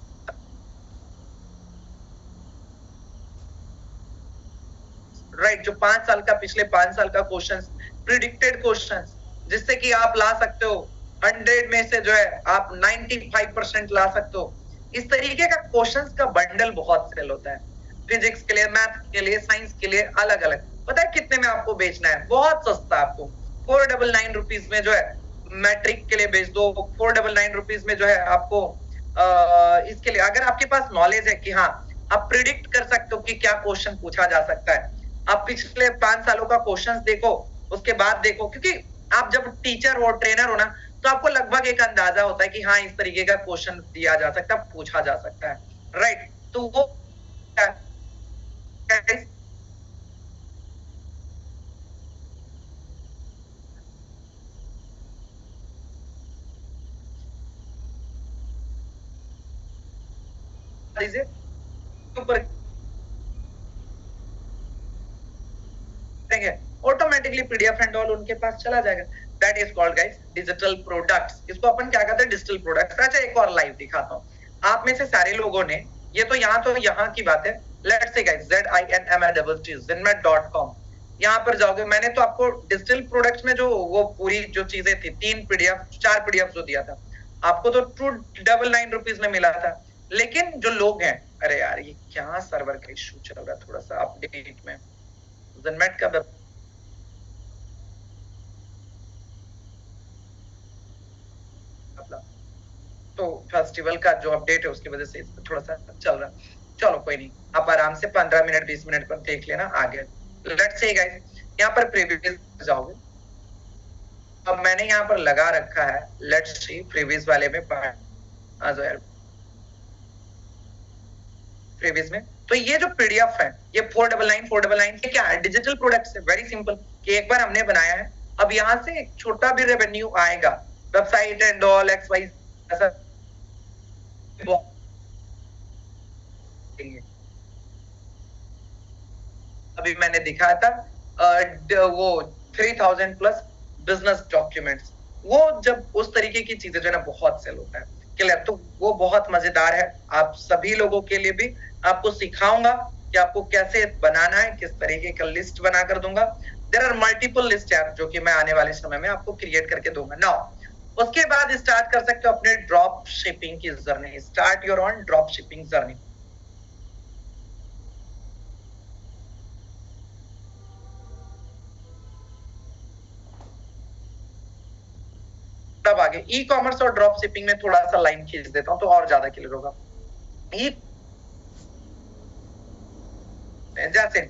राइट, जो 5 साल का, पिछले 5 साल का क्वेश्चंस, प्रिडिक्टेड क्वेश्चंस, जिससे कि आप ला सकते हो 100 में से जो है आप 95% ला सकते हो। इस तरीके का क्वेश्चंस का बंडल बहुत सेल होता है, फिजिक्स के लिए, मैथ के लिए, साइंस के लिए, अलग अलग। पता है कितने में आपको बेचना है? बहुत सस्ता आपको 499 रुपीज में जो है मैट्रिक के लिए बेच दो। 499 रुपीज में जो है आपको इसके लिए, अगर आपके पास नॉलेज है कि हाँ आप प्रिडिक्ट कर सकते हो कि क्या क्वेश्चन पूछा जा सकता है, आप पिछले 5 सालों का क्वेश्चन देखो, उसके बाद देखो, क्योंकि आप जब टीचर हो, ट्रेनर हो ना, तो आपको लगभग एक अंदाजा होता है कि हाँ इस तरीके का क्वेश्चन दिया जा सकता है, पूछा जा सकता है, राइट? तो वो ऊपर ऑटोमेटिकली पीडीएफ एंड ऑल उनके पास चला जाएगा। That is called guys digital products. इसको अपन क्या कहते हैं? Digital products. अच्छा एक और लाइव दिखाता हूँ। आप में से सारे लोगों ने, ये तो यहाँ की बात है, let's say guys ZINMATT zinmat.com, यहाँ पर जाओगे। मैंने तो आपको डिजिटल प्रोडक्ट्स में जो वो पूरी जो चीजें थी, 3 पीडीएफ 4 पीडीएफ जो दिया था आपको, तो 299 रुपीज में मिला था। लेकिन जो लोग हैं, अरे यार ये क्या सर्वर का इशू चल रहा है, थोड़ा सा अपडेट में zinmat का तो फेस्टिवल का जो अपडेट है उसकी वजह से थोड़ा सा चल रहा है। चलो कोई नहीं, आप आराम से 15 मिनट 20 मिनट पर देख लेना आगे। लेट्स से गाइस, यहाँ पर प्रीवियस जाओगे। अब मैंने यहाँ पर लगा रखा है, लेट्स सी प्रीवियस वाले में आ जाओ यार प्रीवियस में। तो ये जो पीडीएफ है, ये 499 क्या है? डिजिटल प्रोडक्ट्स है। वेरी सिंपल कि एक बार हमने बनाया है, अब यहाँ से एक छोटा भी रेवेन्यू आएगा, website and all X Y ऐसा अभी मैंने दिखाया था वो 3000 प्लस बिजनेस डॉक्यूमेंट्स। वो जब उस तरीके की चीजें जो है ना बहुत सेल होता है, क्लियर? तो वो बहुत मजेदार है। आप सभी लोगों के लिए भी आपको सिखाऊंगा कि आपको कैसे बनाना है, किस तरीके का लिस्ट बनाकर दूंगा। देयर आर मल्टीपल लिस्ट यार, जो कि मैं आने वाले समय में आपको क्रिएट करके दूंगा। नाउ उसके बाद स्टार्ट कर सकते हो अपने ड्रॉप शिपिंग की journey. Start your on drop shipping journey. तब आगे ई कॉमर्स और ड्रॉप शिपिंग में थोड़ा सा लाइन खींच देता हूं तो और ज्यादा क्लियर होगा। जैसे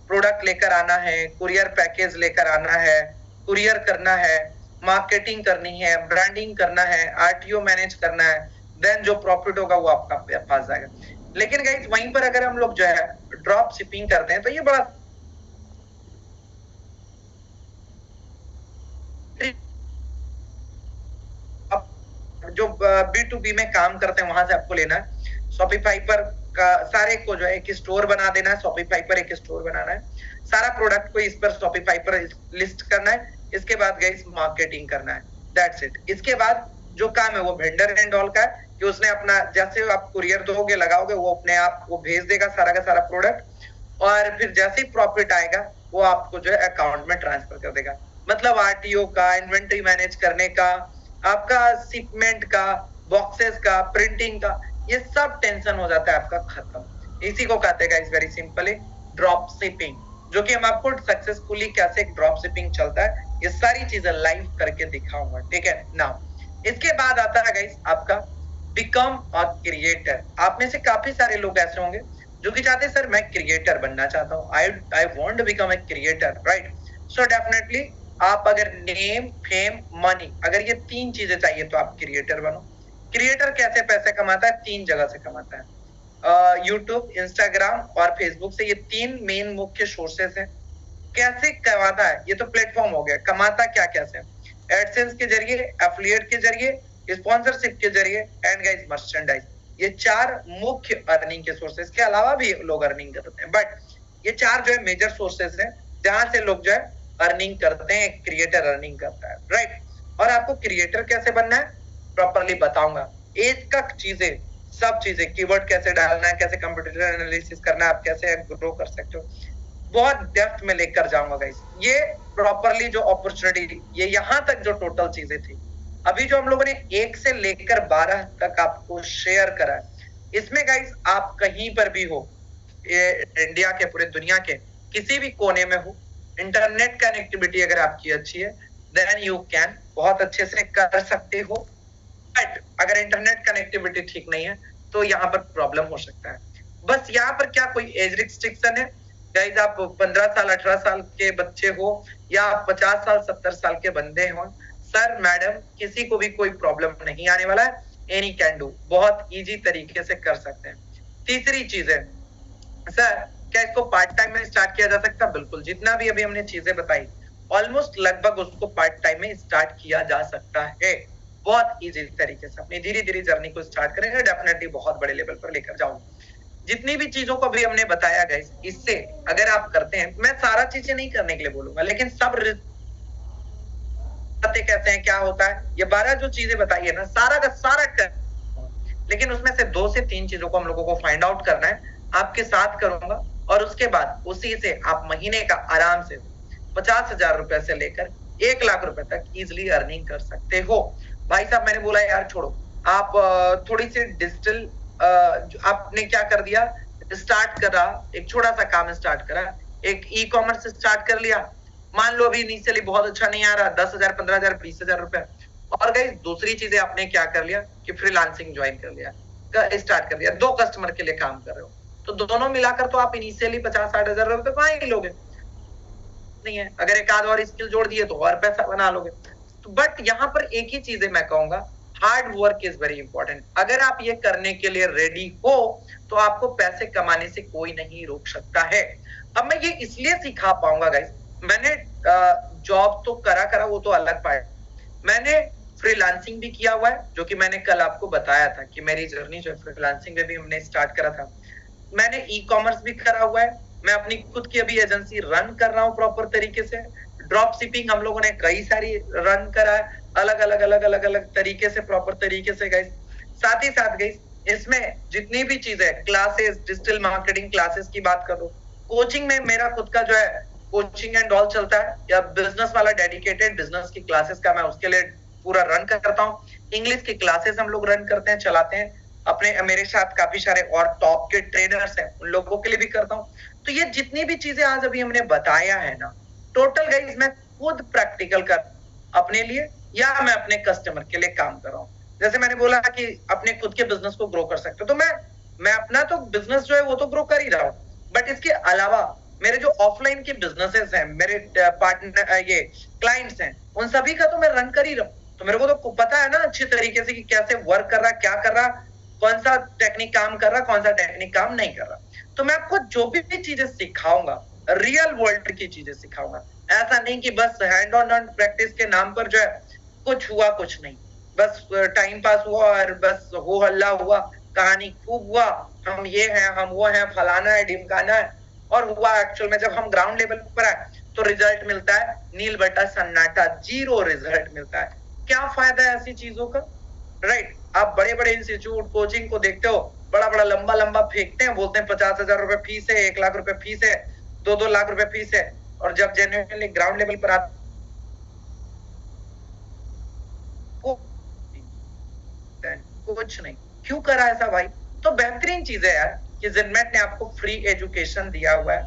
प्रोडक्ट लेकर आना है, कुरियर पैकेज लेकर आना है, कुरियर करना है, मार्केटिंग करनी है, ब्रांडिंग करना है, आरटीओ मैनेज करना है, देन जो प्रॉफिट होगा वो आपका पास जाएगा। लेकिन गाइस वहीं पर अगर हम लोग जो है ड्रॉप शिपिंग करते हैं तो ये बड़ा जो B2B में काम करते हैं वहां से आपको लेना है। शॉपिफाई पर का सारे को जो है एक स्टोर बना देना है, शॉपिफाई पर एक स्टोर बनाना है, सारा प्रोडक्ट को इस पर शॉपिफाई पर लिस्ट करना है। इसके बाद गाइस मार्केटिंग करना है, दैट्स इट। इसके बाद जो काम है वो वेंडर एंड ऑल का है कि उसने अपना, जैसे आप कुरियर दोगे लगाओगे, वो अपने आप वो भेज देगा सारा का सारा प्रोडक्ट, और फिर जैसे ही प्रॉफिट आएगा वो आपको जो है अकाउंट में ट्रांसफर कर देगा। मतलब आरटीओ का, इन्वेंट्री मैनेज करने का, आपका शिपमेंट का, बॉक्सेस का, प्रिंटिंग का, ये सब टेंशन हो जाता है आपका खत्म। इसी को कहते हैं guys very simply drop shipping, जो कि हम आपको सक्सेसफुली कैसे ड्रॉप शिपिंग चलता है ये सारी चीजें लाइव करके दिखाऊंगा, ठीक है। नाउ इसके बाद आता है गाइस आपका बिकम अ क्रिएटर। आप में से काफी सारे लोग ऐसे होंगे जो कि चाहते हैं सर मैं क्रिएटर बनना चाहता हूँ, I want to become a creator, right? So definitely आप अगर नेम, फेम, मनी, अगर ये 3 चीजें चाहिए तो आप क्रिएटर बनो। क्रिएटर कैसे पैसे कमाता है? 3 जगह से कमाता है, यूट्यूब, इंस्टाग्राम और फेसबुक से। ये 3 मेन मुख्य सोर्सेस हैं। कैसे कमाता है? ये तो प्लेटफॉर्म हो गया। कमाता क्या कैसे? एडसेंस के जरिए, एफिलिएट के जरिए, स्पॉन्सरशिप के जरिए एंड गाइस मर्चेंडाइज। ये 4 मुख्य अर्निंग के सोर्सेस के अलावा भी लोग अर्निंग करते हैं, बट ये 4 जो है मेजर सोर्सेस हैं जहां से लोग जो है अर्निंग करते हैं, क्रिएटर अर्निंग करता है, राइट? और आपको क्रिएटर कैसे बनना है प्रॉपर्ली बताऊंगा। एक का चीजें, सब चीजें, कीवर्ड कैसे डालना है, कैसे कंप्यूटर एनालिसिस करना है, आप कैसे ग्रो कर सकते हो, बहुत डेप्थ में लेकर जाऊंगा गाइस। ये प्रॉपर्ली जो अपॉर्चुनिटी, ये यहाँ तक जो टोटल चीजें थी, अभी जो हम लोगों ने 1 से लेकर 12 तक आपको शेयर करा है, इसमें गाइस आप कहीं पर भी हो, ये इंडिया के, पूरे दुनिया के किसी भी कोने में हो, इंटरनेट कनेक्टिविटी अगर आपकी अच्छी है देन यू कैन बहुत अच्छे से कर सकते हो। बट अगर इंटरनेट कनेक्टिविटी ठीक नहीं है तो यहाँ पर प्रॉब्लम हो सकता है। बस यहाँ पर क्या कोई एज रिस्ट्रिक्शन है? गाइस आप 15 साल 18 साल के बच्चे हो या 50 साल 70 साल के बंदे हो, सर मैडम किसी को भी कोई प्रॉब्लम नहीं आने वाला है। एनी कैन डू, बहुत इजी तरीके से कर सकते हैं। तीसरी चीज है सर क्या इसको पार्ट टाइम में स्टार्ट किया जा सकता है? बिल्कुल, जितना भी अभी हमने चीजें बताई ऑलमोस्ट लगभग उसको पार्ट टाइम में स्टार्ट किया जा सकता है। बहुत इजी तरीके से अपनी धीरे धीरे जर्नी को स्टार्ट करेंगे, डेफिनेटली बहुत बड़े लेवल पर लेकर जाऊंगा। जितनी भी चीजों को भी हमने बताया गाइस, इससे अगर आप करते हैं, मैं सारा चीजें नहीं करने के लिए बोलूंगा, लेकिन सब कैसे हैं क्या होता है, ये 12 जो चीजें बताई है ना, सारा का सारा कर, लेकिन उसमें से 2 से 3 चीजों को हम लोगों को फाइंड आउट करना है, आपके साथ करूंगा और उसके बाद उसी से आप महीने का आराम से 50,000 रुपए से लेकर 1 लाख रुपए तक इजिली अर्निंग कर सकते हो। भाई साहब मैंने बोला यार छोड़ो, आप थोड़ी सी डिजिटल आपने क्या कर दिया, स्टार्ट करा, एक छोटा सा काम स्टार्ट करा, एक ई कॉमर्स स्टार्ट कर लिया, मान लो अभी इनिशियली बहुत अच्छा नहीं आ रहा, 10,000 15,000 20,000 रुपए, और गाइस दूसरी चीजें आपने क्या कर लिया कि फ्रीलांसिंग ज्वाइन कर लिया, स्टार्ट कर दिया, 2 कस्टमर के लिए काम कर रहे हो, तो दोनों मिलाकर तो आप इनिशियली 50-60 हजार रुपए कमा ही लोगे, नहीं है अगर एक आध और स्किल जोड़ दिए तो और पैसा बना लोगे। तो बट यहाँ पर एक ही चीजें मैं कहूंगा, hard work is very important. अगर आप ये करने के लिए रेडी हो तो आपको पैसे कमाने से कोई नहीं रोक सकता है। अब मैं ये इसलिए सिखा पाऊंगा गाइस, मैंने जॉब तो करा वो तो अलग पार्ट, मैंने फ्रीलांसिंग भी किया हुआ है, जो कि मैंने कल आपको बताया था कि मेरी जर्नी जो है फ्रीलांसिंग में भी हमने स्टार्ट करा था। मैंने ई कॉमर्स भी करा हुआ है, मैं अपनी खुद की अभी एजेंसी रन कर रहा हूँ प्रॉपर तरीके से। ड्रॉप शिपिंग हम लोगों ने कई सारी रन करा है, अलग अलग तरीके से, प्रॉपर तरीके से गाइस। साथ ही साथ गाइस इसमें जितनी भी चीजें, क्लासेस, डिजिटल मार्केटिंग क्लासेस की बात करो, कोचिंग में मेरा खुद का जो है कोचिंग एंड ऑल चलता है, या बिजनेस वाला डेडिकेटेड बिजनेस की क्लासेस का मैं उसके लिए पूरा रन करता हूँ। इंग्लिश की क्लासेस हम लोग रन करते हैं, चलाते हैं अपने, मेरे साथ काफी सारे और टॉप के ट्रेनर्स हैं, उन लोगों के लिए भी करता हूँ। तो ये जितनी भी चीजें आज अभी हमने बताया है ना, टोटल गाइस मैं खुद प्रैक्टिकल कर अपने लिए या मैं अपने कस्टमर के लिए काम कर रहा हूँ। जैसे मैंने बोला कि अपने खुद के बिजनेस को ग्रो कर सकते हो, तो मैं अपना तो बिजनेस जो है वो तो ग्रो कर ही रहा हूँ, बट इसके अलावा मेरे जो ऑफलाइन के बिजनेसेस हैं, मेरे पार्टनर ये क्लाइंट्स हैं, उन सभी का तो मैं रन कर ही रहा हूँ। तो मेरे को तो पता है ना अच्छी तरीके से कि कैसे वर्क कर रहा, क्या कर रहा, कौन सा टेक्निक काम कर रहा, कौन सा टेक्निक काम नहीं कर रहा। तो मैं आपको जो भी चीजें सिखाऊंगा, रियल वर्ल्ड की चीजें सिखाऊंगा। ऐसा नहीं कि बस हैंड ऑन प्रैक्टिस के नाम पर जो है कुछ हुआ कुछ नहीं, बस टाइम पास हुआ और बस हो हल्ला हुआ, कहानी खूब हुआ, हम ये हैं हम वो हैं, फलाना है ढिमकाना है, और हुआ एक्चुअल में जब हम ग्राउंड लेवल पर आए तो रिजल्ट मिलता है नील बटा सन्नाटा, 0 रिजल्ट मिलता है। क्या फायदा है ऐसी चीजों का, राइट? आप बड़े बड़े इंस्टीट्यूट कोचिंग को देखते हो, बड़ा बड़ा लंबा लंबा फेंकते हैं, बोलते हैं 50,000 रुपए फीस है, 1 लाख रुपए फीस है, 2-2 लाख रुपए फीस है, और जब जेन्युइनली ग्राउंड लेवल पर आते कुछ नहीं। क्यों करा ऐसा भाई? तो बेहतरीन चीज है यार कि ज़ेनमेट ने आपको फ्री एजुकेशन दिया हुआ है,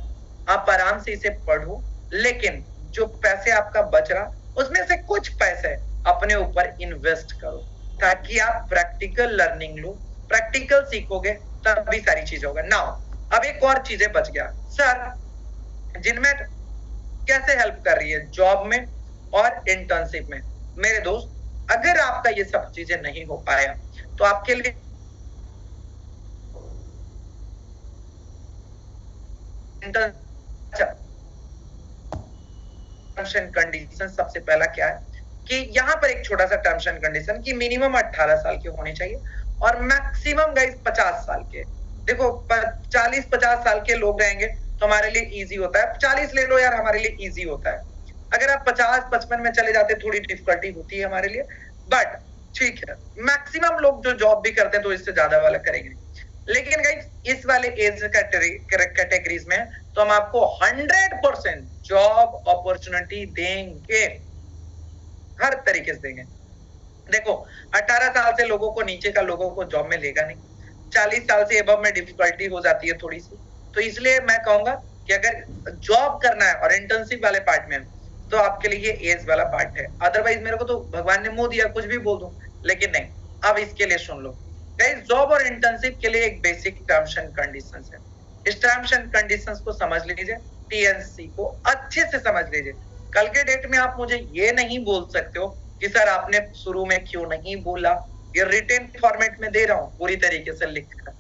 आप आराम से इसे पढ़ो, लेकिन जो पैसे आपका बच रहा उसमें से कुछ पैसे अपने ऊपर इन्वेस्ट करो, ताकि आप प्रैक्टिकल लर्निंग लो, प्रैक्टिकल सीखोगे तभी सारी चीज होगा। नाउ अब एक और चीजें बच गया, सर ज़ेनमेट कैसे हेल्प कर रही है जॉब में और इंटर्नशिप में? मेरे दोस्त, अगर आपका ये सब चीजें नहीं हो पाया तो आपके लिए टर्म्स एंड कंडीशन सबसे पहला क्या है कि यहाँ पर एक छोटा सा टर्म्स एंड कंडीशन कि मिनिमम 18 साल के होने चाहिए और मैक्सिमम गाइस 50 साल के। देखो 40-50 साल के लोग रहेंगे तो हमारे लिए इजी होता है, 40 ले लो यार, हमारे लिए इजी होता है। अगर आप 50-55 में चले जाते थोड़ी डिफिकल्टी होती है हमारे लिए, बट ठीक है, मैक्सिमम लोग जो जॉब भी करते हैं तो इससे ज्यादा वाला करेंगे। लेकिन गाइस इस वाले एज कैटेगरीज में तो हम आपको 100% जॉब अपॉर्चुनिटी देंगे, हर तरीके से देंगे। देखो 18 साल से लोगों को, नीचे का लोगों को जॉब में लेगा नहीं, 40 साल से अबव में डिफिकल्टी हो जाती है थोड़ी सी, तो इसलिए मैं कहूंगा कि अगर जॉब करना है और इंटर्नशिप वाले पार्ट में तो आपके लिए ये एज वाला पार्ट है, अदरवाइज मेरे को तो भगवान ने मुंह दिया कुछ भी बोल दूं, लेकिन नहीं। अब इसके लिए सुन लो गाइस, जॉब और इंटर्नशिप के लिए एक बेसिक टर्म्स एंड कंडीशंस है। इस टर्म्स एंड कंडीशंस को समझ लीजिए, टीएनसी को अच्छे से समझ लीजिए। कल के डेट में आप मुझे ये नहीं बोल सकते हो कि सर आपने शुरू में क्यों नहीं बोला। ये रिटेन फॉर्मेट में दे रहा हूँ पूरी तरीके से लिख कर,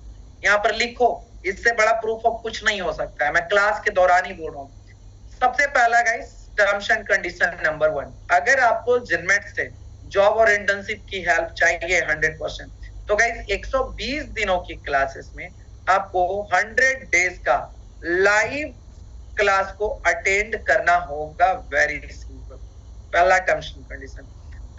यहाँ पर लिखो, इससे बड़ा प्रूफ ऑफ कुछ नहीं हो सकता है, मैं क्लास के दौरान ही बोल रहा हूँ। सबसे पहला guys terms and condition number 1, अगर आपको जिनमेट से जॉब और इंटर्नशिप की हेल्प चाहिए 100%, तो गाइस 120 दिनों की क्लासेस में आपको 100 डेज का लाइव क्लास को अटेंड करना होगा। वेरी सिंपल, पहला टर्म्स एंड कंडीशन।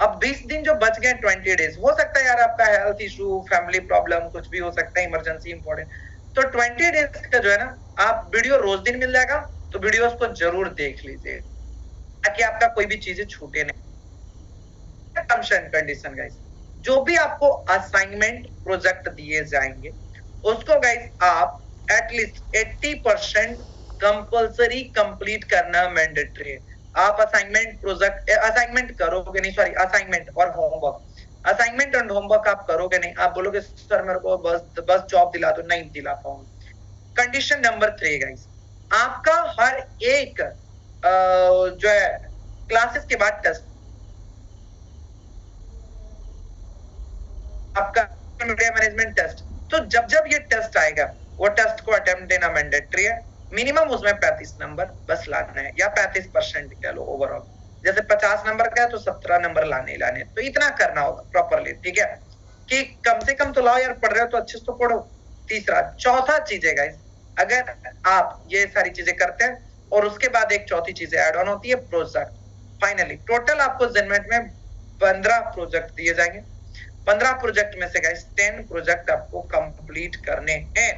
अब 20 दिन जो बच गए, 20 डेज, हो सकता है यार आपका हेल्थ इशू, फैमिली प्रॉब्लम, कुछ भी हो सकता है, इमरजेंसी इंपॉर्टेंट, तो 20 डेज का जो है ना, आप वीडियो रोज दिन मिल जाएगा, तो वीडियोस को जरूर देख लीजिए ताकि आपका कोई भी चीजें छूटे नहीं। टर्म्स एंड कंडीशन गाइस, जो भी आपको असाइनमेंट प्रोजेक्ट दिए जाएंगे उसको गाइस आप एटलीस्ट 80% कंपल्सरी कंप्लीट करना मैंडेटरी है। आप असाइनमेंट प्रोजेक्ट असाइनमेंट करोगे नहीं, सॉरी असाइनमेंट और होमवर्क, असाइनमेंट एंड होमवर्क आप करोगे नहीं, आप बोलोगे सर मेरे को बस जॉब दिला दो, नहीं दिला पाऊंगा। कंडीशन नंबर 3 गाइस, आपका हर एक जो है क्लासेस के बाद टेस्ट, आपका मीडिया मैनेजमेंट टेस्ट, तो जब ये टेस्ट आएगा वो टेस्ट को अटेम्प्ट देना मैंडेटरी है। मिनिमम उसमें 35 नंबर बस लाना है, या 35% कह लो ओवरऑल। जैसे 50 नंबर का है तो 17 नंबर लाने लाने, तो इतना करना होगा प्रॉपरली, ठीक है, कि कम से कम तो लाओ यार, पढ़ रहे हो तो अच्छे से तो पढ़ो। तीसरा, चौथा चीज है गाइस, अगर आप ये सारी चीजें करते हैं और उसके बाद एक चौथी चीज ऐड ऑन होती है, प्रोजेक्ट। फाइनली टोटल आपको जेनमेट में 15 प्रोजेक्ट दिए जाएंगे। 15 प्रोजेक्ट में से गाइस 10 प्रोजेक्ट आपको कंप्लीट करने हैं।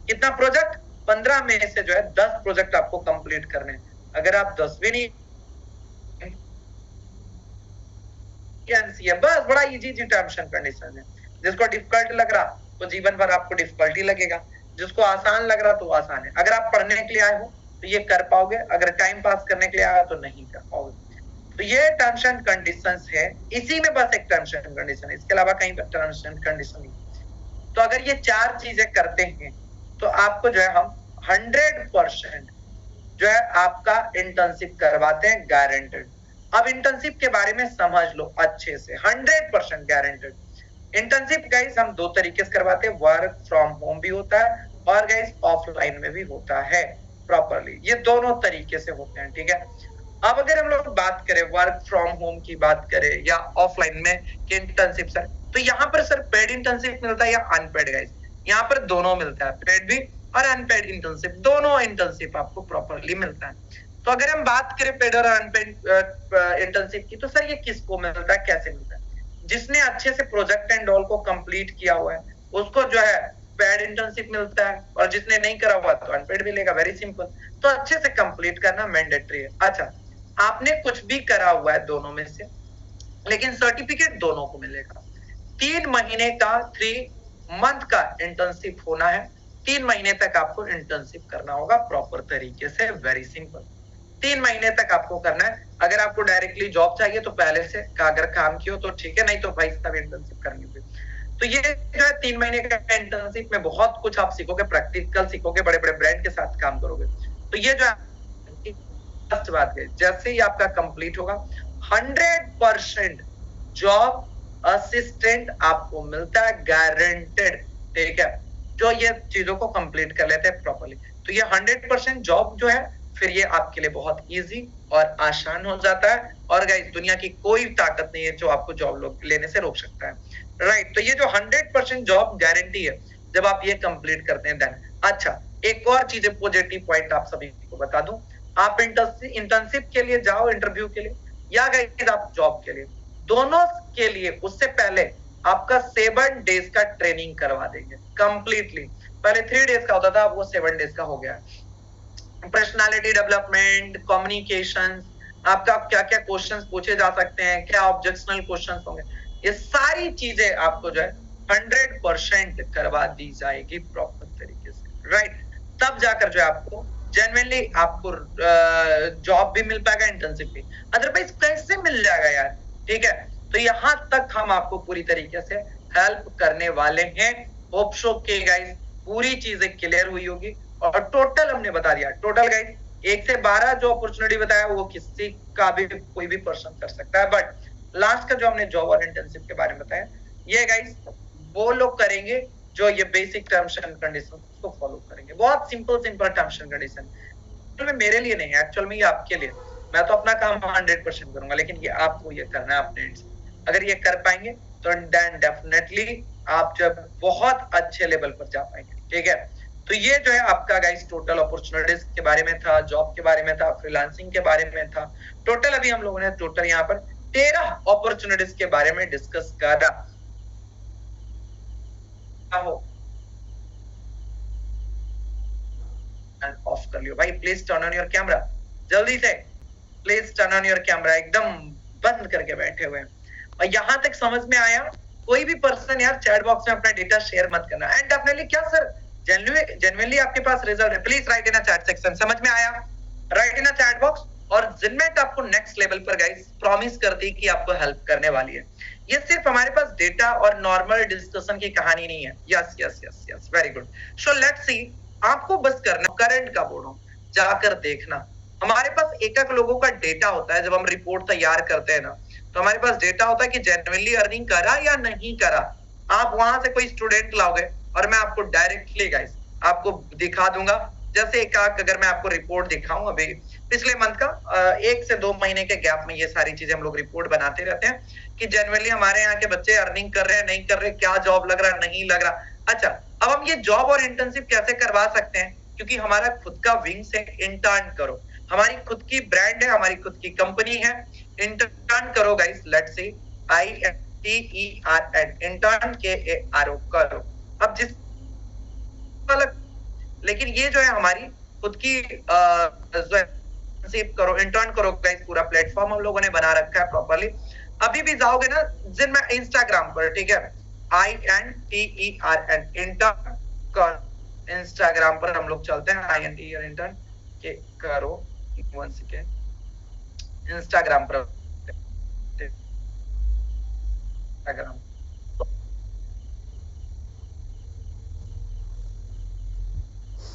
कितना प्रोजेक्ट? 15 में से जो है 10 प्रोजेक्ट आपको कंप्लीट करने हैं। अगर आप 10 भी नहीं, बस बड़ा इजी टर्म्स एंड कंडीशन है। जिसको डिफिकल्ट लग रहा तो जीवन भर आपको डिफिकल्टी लगेगा, जिसको आसान लग रहा तो आसान है। अगर आप पढ़ने के लिए आए हो तो ये कर पाओगे, अगर टाइम पास करने के लिए आए तो नहीं कर पाओगे। तो ये टर्म्स एंड कंडीशंस है, इसी में बस एक टर्म्स एंड कंडीशन है, इसके अलावा कहीं पर टर्म्स एंड कंडीशन नहीं। तो अगर ये 4 चीजें करते हैं तो आपको जो है हम 100% जो है आपका इंटर्नशिप करवाते हैं, गारंटेड। अब इंटर्नशिप के बारे में समझ लो अच्छे से, 100% गारंटेड। इंटर्नशिप गाइस हम 2 तरीके से करवाते हैं, वर्क फ्रॉम होम भी होता है और गाइस ऑफलाइन में भी होता है प्रॉपरली, ये दोनों तरीके से होते हैं, ठीक है। अब अगर हम लोग बात करें वर्क फ्रॉम होम की बात करें या ऑफलाइन में कि इंटर्नशिप सर, तो यहाँ पर सर पेड इंटर्नशिप मिलता है या अनपेड गाइस? यहाँ पर दोनों मिलता है, पेड भी और अनपेड इंटर्नशिप, दोनों इंटर्नशिप आपको प्रॉपरली मिलता है। तो अगर हम बात करें पेड और अनपेड इंटर्नशिप की, तो सर ये किसको मिलता है, कैसे मिलता है? जिसने अच्छे से प्रोजेक्ट एंड ऑल को कंप्लीट किया हुआ है उसको जो है पेड इंटर्नशिप मिलता है, और जिसने नहीं करा हुआ तो अनपेड मिलेगा। Very simple. तो अच्छे से कंप्लीट करना मैंडेटरी है। अच्छा, आपने कुछ भी करा हुआ है दोनों में से, लेकिन सर्टिफिकेट दोनों को मिलेगा। 3 महीने का 3 मंथ का इंटर्नशिप होना है, 3 महीने तक आपको इंटर्नशिप करना होगा प्रॉपर तरीके से। वेरी सिंपल, 3 महीने तक आपको करना है। अगर आपको डायरेक्टली जॉब चाहिए तो पहले से अगर काम किया तो ठीक है, नहीं तो भाई साहब इंटर्नशिप करनी होगी। तो ये जो है 3 महीने का इंटर्नशिप में बहुत कुछ आप सीखोगे, प्रैक्टिकल सीखोगे, बड़े बड़े ब्रांड के साथ काम करोगे। तो ये जो फर्स्ट बात है, जैसे ही आपका कंप्लीट होगा 100% जॉब असिस्टेंट आपको मिलता है, गारंटेड, ठीक है, जो ये चीजों को कंप्लीट कर लेते हैं प्रॉपर्ली। तो ये 100% जॉब जो है फिर ये आपके लिए बहुत इजी और आसान हो जाता है। और गाइस दुनिया की कोई ताकत नहीं है जो आपको जॉब लेने से रोक सकता है, राइट। तो ये जो 100% जॉब गारंटी है जब आप ये कंप्लीट करते हैं देन। अच्छा, एक और चीज पॉजिटिव पॉइंट आप सभी को बता दूं, आप इंटर्नशिप के लिए जाओ, इंटरव्यू के लिए, या गाइस आप जॉब के लिए, दोनों के लिए उससे पहले आपका 7 डेज का ट्रेनिंग करवा देंगे कंप्लीटली। पहले 3 डेज का होता था, अब वो 7 डेज का हो गया। पर्सनालिटी डेवलपमेंट, कम्युनिकेशन, आपका क्या क्या क्वेश्चंस पूछे जा सकते हैं, क्या ऑब्जेक्शनल क्वेश्चंस होंगे, ये सारी चीजें आपको जो है 100% करवा दी जाएगी प्रॉपर तरीके से, राइट। तब जाकर जो है आपको जेन्युइनली आपको जॉब भी मिल पाएगा, इंटर्नशिप भी। अदरवाइज कैसे मिल जाएगा यार, ठीक है। तो यहाँ तक हम आपको पूरी तरीके से हेल्प करने वाले हैं। होप सो के गाइस पूरी चीजें क्लियर हुई होगी। और टोटल हमने बता दिया, टोटल गाइस 1 से 12 जो अपॉर्चुनिटी बताया वो किसी का भी कोई भी पर्सन कर सकता है, बट लास्ट का जो हमने जॉब और इंटर्नशिप के बारे में बताया, ये गाइस वो लोग करेंगे जो ये बेसिक टर्म्स एंड कंडीशन को फॉलो करेंगे। बहुत सिंपल टर्म्स एंड कंडीशन में मेरे लिए नहीं, एक्चुअल में ये आपके लिए। मैं तो अपना काम 100% करूंगा, लेकिन ये आपको ये करना है अपने एंड से। अगर ये कर पाएंगे तो देन डेफिनेटली आप जब बहुत अच्छे लेवल पर जा पाएंगे, ठीक है। तो ये जो है आपका गाइस टोटल अपॉर्चुनिटीज के बारे में था, जॉब के बारे में था, फ्रीलांसिंग के बारे में था। टोटल अभी हम लोगों ने टोटल यहाँ पर 13 अपॉर्चुनिटीज के बारे में डिस्कस करा। ऑफ कर लियो भाई, please turn on your camera, जल्दी से please turn on your camera. एकदम बंद करके बैठे हुए हैं। और यहां तक समझ में आया? कोई भी पर्सन यार चैट बॉक्स में अपना डेटा शेयर मत करना। एंड डेफिनेटली क्या सर जेन्युइनली आपके पास रिजल्ट है, please right in a chat section. समझ में आया? Right in a chat box. और जिनमें आपको नेक्स्ट लेवल पर गाइस प्रॉमिस करती है कि आपको हेल्प करने वाली है। ये सिर्फ हमारे पास डेटा और नॉर्मल डिस्कशन की कहानी नहीं है। Yes yes yes yes, very good. So let's सी, आपको बस करना करंट का बोर्ड जाकर देखना। हमारे पास एक लोगों का डेटा होता है। जब हम रिपोर्ट तैयार करते हैं ना, तो हमारे पास डेटा होता है कि जेन्युइनली अर्निंग करा या नहीं करा। आप वहां से कोई स्टूडेंट लाओगे और मैं आपको डायरेक्टली गाइस आपको दिखा दूंगा। जैसे एक अगर मैं आपको रिपोर्ट दिखाऊं अभी पिछले मंथ का 1 से 2 महीने के गैप में ये सारी चीजें हम लोग रिपोर्ट बनाते रहते हैं कि जेन्युइनली हमारे यहाँ के बच्चे अर्निंग कर रहे हैं, नहीं कर रहे, क्या जॉब लग रहा, नहीं लग रहा। अच्छा, अब हम ये जॉब और इंटर्नशिप कैसे करवा सकते हैं? क्योंकि हमारा खुद का विंग्स है इंटर्न करो, हमारी खुद की ब्रांड है, हमारी खुद की कंपनी है। इंटर्न करो guys, let's see INTERN, intern KARO करो। अब जिस लेकिन ये जो है हमारी खुद की करो, इंटर्न करो गाइस। पूरा प्लेटफॉर्म हम लोगों ने बना रखा है प्रॉपर्ली। अभी भी जाओगे ना जिन में इंस्टाग्राम पर, ठीक है, INTERN इंटर्न कर। इंस्टाग्राम पर हम लोग चलते हैं, INTERN इंटर्न के करो। 1 सेकेंड, इंस्टाग्राम पर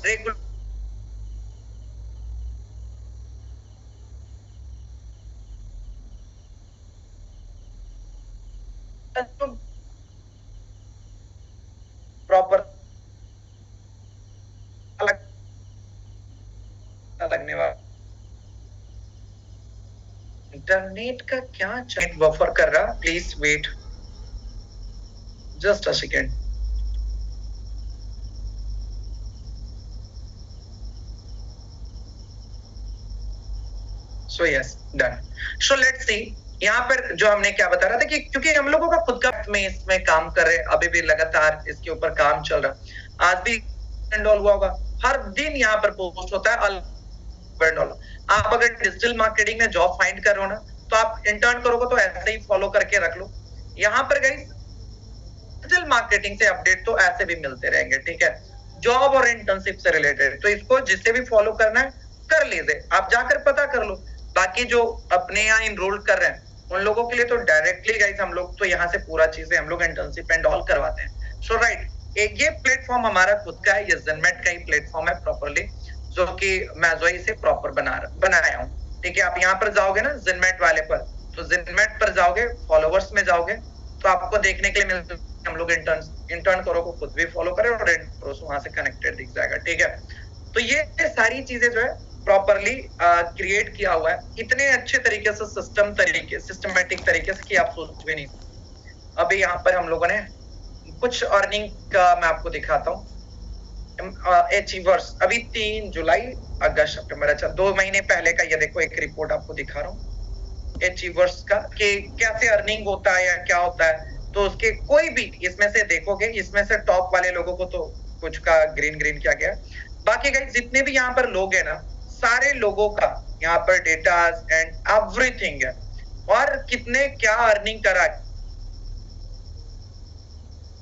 रेगुलर प्रॉपर लगने वाला। इंटरनेट का क्या चैट बफर कर रहा, please wait just a second. So yes, done. So let's see, यहाँ पर जो हमने क्या बता रहा था कि क्योंकि हम लोगों का खुद का में इसमें काम कर रहे हैं, अभी भी लगातार इसके ऊपर काम चल रहा। आज भी हुआ होगा, हर दिन यहाँ पर पोस्ट होता है $1। आप अगर डिजिटल मार्केटिंग में जॉब फाइंड कर रहे हो ना, तो आप इंटर्न करोगे तो ऐसे ही फॉलो करके रख लो। यहाँ पर गाइस डिजिटल मार्केटिंग से अपडेट तो ऐसे भी मिलते रहेंगे, ठीक है, जॉब और इंटर्नशिप से रिलेटेड। तो इसको जिसे भी फॉलो करना है कर लीजिए, आप जाकर पता कर लो। बाकी जो अपने यहाँ इनरोल कर रहे हैं उन लोगों के लिए तो डायरेक्टली गाइस हम लोग तो यहाँ से पूरा चीजें हम लोग इंटर्नशिप एंड ऑल करवाते हैं। सो राइट, एक ये प्लेटफॉर्म हमारा खुद का है, ये ज़ेनमेट का ही प्लेटफॉर्म है प्रॉपर्ली, जो कि मैं जोई से प्रॉपर बनाया हूँ, ठीक है। आप यहाँ पर जाओगे ना ज़ेनमेट वाले पर, तो ज़ेनमेट पर जाओगे, फॉलोवर्स में जाओगे तो आपको देखने के लिए मिलता है हम लोग इंटर्न करो को खुद भी फॉलो करें और वहां से कनेक्टेड दिख जाएगा, ठीक है। तो ये सारी चीजें जो है प्रॉपर्ली क्रिएट किया हुआ है इतने अच्छे तरीके से, सिस्टमेटिक तरीके से कि आप सोच भी नहीं। अभी यहाँ पर हम लोगों ने कुछ अर्निंग का मैं आपको दिखाता हूँ। अचीवर्स अभी 3 जुलाई, अगस्त, सितंबर, अच्छा 2 महीने पहले का ये देखो एक रिपोर्ट आपको दिखा रहा हूँ अचीवर्स का कि कैसे अर्निंग होता है या क्या होता है। तो उसके कोई भी इसमें से देखोगे, इसमें से टॉप वाले लोगों को तो कुछ का ग्रीन किया गया, बाकी गाइस जितने भी यहाँ पर लोग हैं ना, सारे लोगों का यहाँ पर डेटा एंड एवरीथिंग है, और कितने क्या अर्निंग करा,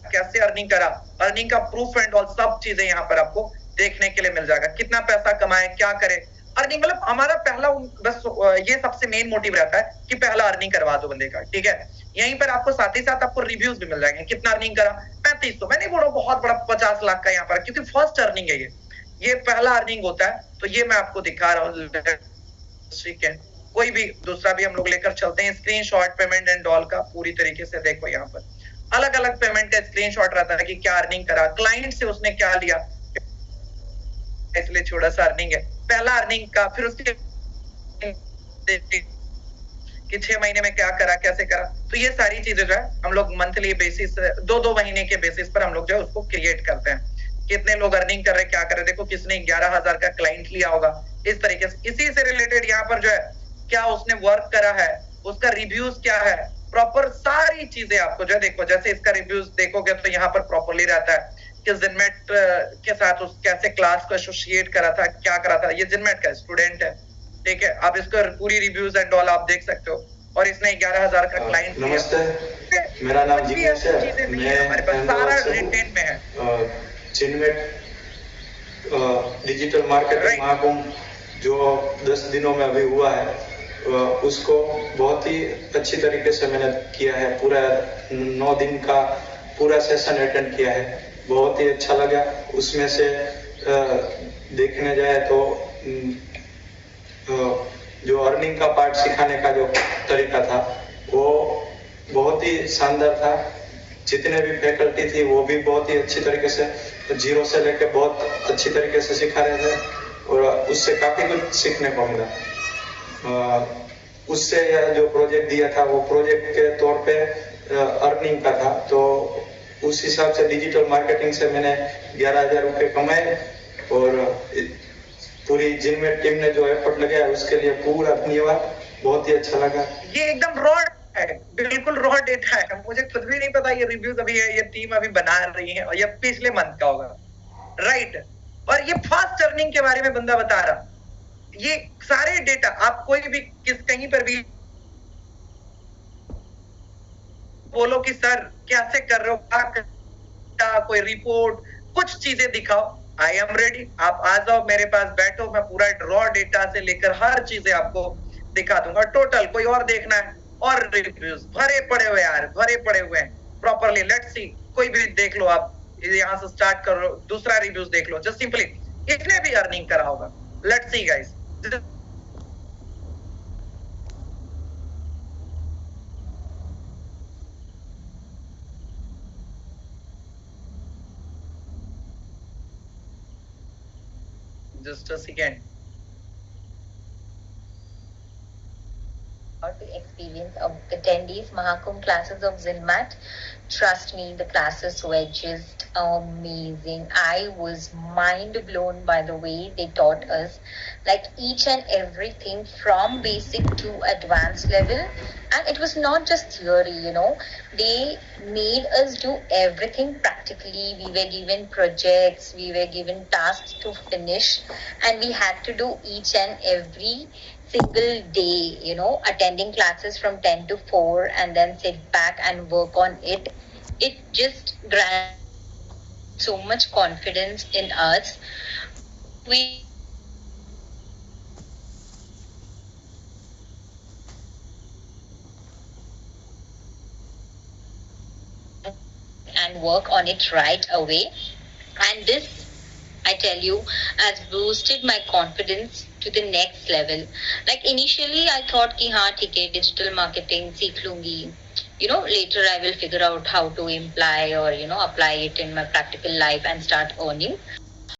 कैसे अर्निंग करा, अर्निंग का प्रूफ एंड ऑल सब चीजें यहाँ पर आपको देखने के लिए मिल जाएगा, कितना पैसा कमाए, क्या करे। अर्निंग मतलब हमारा पहला बस ये सबसे मेन मोटिव रहता है कि पहला अर्निंग करवा दो बंदे का, ठीक है। यहीं पर आपको साथ ही साथ आपको रिव्यूज भी मिल जाएंगे, कितना अर्निंग करा 3500, मैं नहीं बोल रहा बहुत बड़ा 50 लाख का यहाँ पर, क्योंकि फर्स्ट अर्निंग है ये पहला अर्निंग होता है। तो ये मैं आपको दिखा रहा हूँ, ठीक है। कोई भी दूसरा भी हम लोग लेकर चलते हैं, स्क्रीनशॉट पेमेंट एंड ऑल का पूरी तरीके से देखो। यहाँ पर अलग अलग पेमेंट का स्क्रीनशॉट रहता है कि क्या अर्निंग करा, क्लाइंट से उसने क्या लिया, इसलिए छोटा सा अर्निंग है पहला अर्निंग का। फिर उसके कि 6 महीने में क्या करा, कैसे करा। तो ये सारी चीजें जो है हम लोग मंथली बेसिस, 2-2 महीने के बेसिस पर हम लोग जो है उसको क्रिएट करते हैं। कितने लोग अर्निंग कर रहे हैं, क्या कर रहे हैं। देखो किसने 11,000 का क्लाइंट लिया होगा, इस तरीके से। इसी से रिलेटेड यहाँ पर जो है क्या उसने वर्क करा है, उसका रिव्यूज क्या है, प्रॉपर सारी चीजें आपको जो है देखो। जैसे इसका रिव्यूज देखोगे तो यहाँ पर प्रॉपरली रहता है कि जिनमेट के साथ उस कैसे क्लास को एसोसिएट करा था, क्या करा था। ये जिनमेट का स्टूडेंट है, ठीक है। आप इसको पूरी रिव्यूज एंड ऑल आप देख सकते हो। और इसने 11,000 का क्लाइंट लिया। नमस्ते, मेरा नाम जिग्नेश है। मैं हमारे पास सारा रिटेन में है। जिनमेट डिजिटल मार्केटिंग महाकुंभ जो 10 दिनों में अभी हुआ है, उसको बहुत ही अच्छी तरीके से मैंने किया है। पूरा 9 दिन का पूरा सेशन अटेंड किया है, बहुत ही अच्छा लगा। उसमें से देखने जाए तो जो अर्निंग का पार्ट सिखाने का जो तरीका था वो बहुत ही शानदार था। जितने भी फैकल्टी थी वो भी बहुत ही अच्छी तरीके से जीरो से लेके बहुत अच्छी तरीके से सिखा रहे थे और उससे काफी कुछ सीखने को मिला। उससे जो प्रोजेक्ट दिया था वो प्रोजेक्ट के तौर पे अर्निंग का था, तो उस हिसाब से डिजिटल मार्केटिंग से मैंने 11,000 रुपये कमाए। और पूरी जिनमेट टीम ने जो एफर्ट लगाया उसके लिए पूरा धन्यवाद, बहुत ही अच्छा लगा। ये एकदम रॉ है, बिल्कुल रॉ डेटा है। मुझे खुद भी नहीं पता ये रिव्यूज अभी है, ये टीम अभी बना रही है और ये पिछले मंथ का होगा, राइट। और ये फास्ट अर्निंग के बारे में बंदा बता रहा, ये सारे डेटा आप कोई भी कहीं पर भी बोलो कि सर कैसे कर रहे हो, कोई रिपोर्ट कुछ चीजें दिखाओ, आई एम रेडी। आप आ जाओ मेरे पास, बैठो, मैं पूरा रॉ डेटा से लेकर हर चीजें आपको दिखा दूंगा टोटल। कोई और देखना है और रिव्यूज भरे पड़े हुए यार, भरे पड़े हुए हैं प्रॉपरली। लेट्स सी, कोई भी देख लो आप, यहाँ से स्टार्ट करो, दूसरा रिव्यूज देख लो। जस्ट सिंपली इसने भी अर्निंग करा होगा। Let's see guys, just a second. To experience of attendees Mahakumbh classes of Zinmat. Trust me, the classes were just amazing. I was mind blown by the way they taught us, like each and everything from basic to advanced level. And it was not just theory, you know, they made us do everything practically. We were given projects, we were given tasks to finish, and we had to do each and every single day, you know, attending classes from 10 to 4 and then sit back and work on it. It just granted so much confidence in us. We and work on it right away. And this, I tell you, has boosted my confidence to the next level. Like initially I thought ki haan theek hai, digital marketing seekh lungi, you know, later I will figure out how to apply it in my practical life and start earning.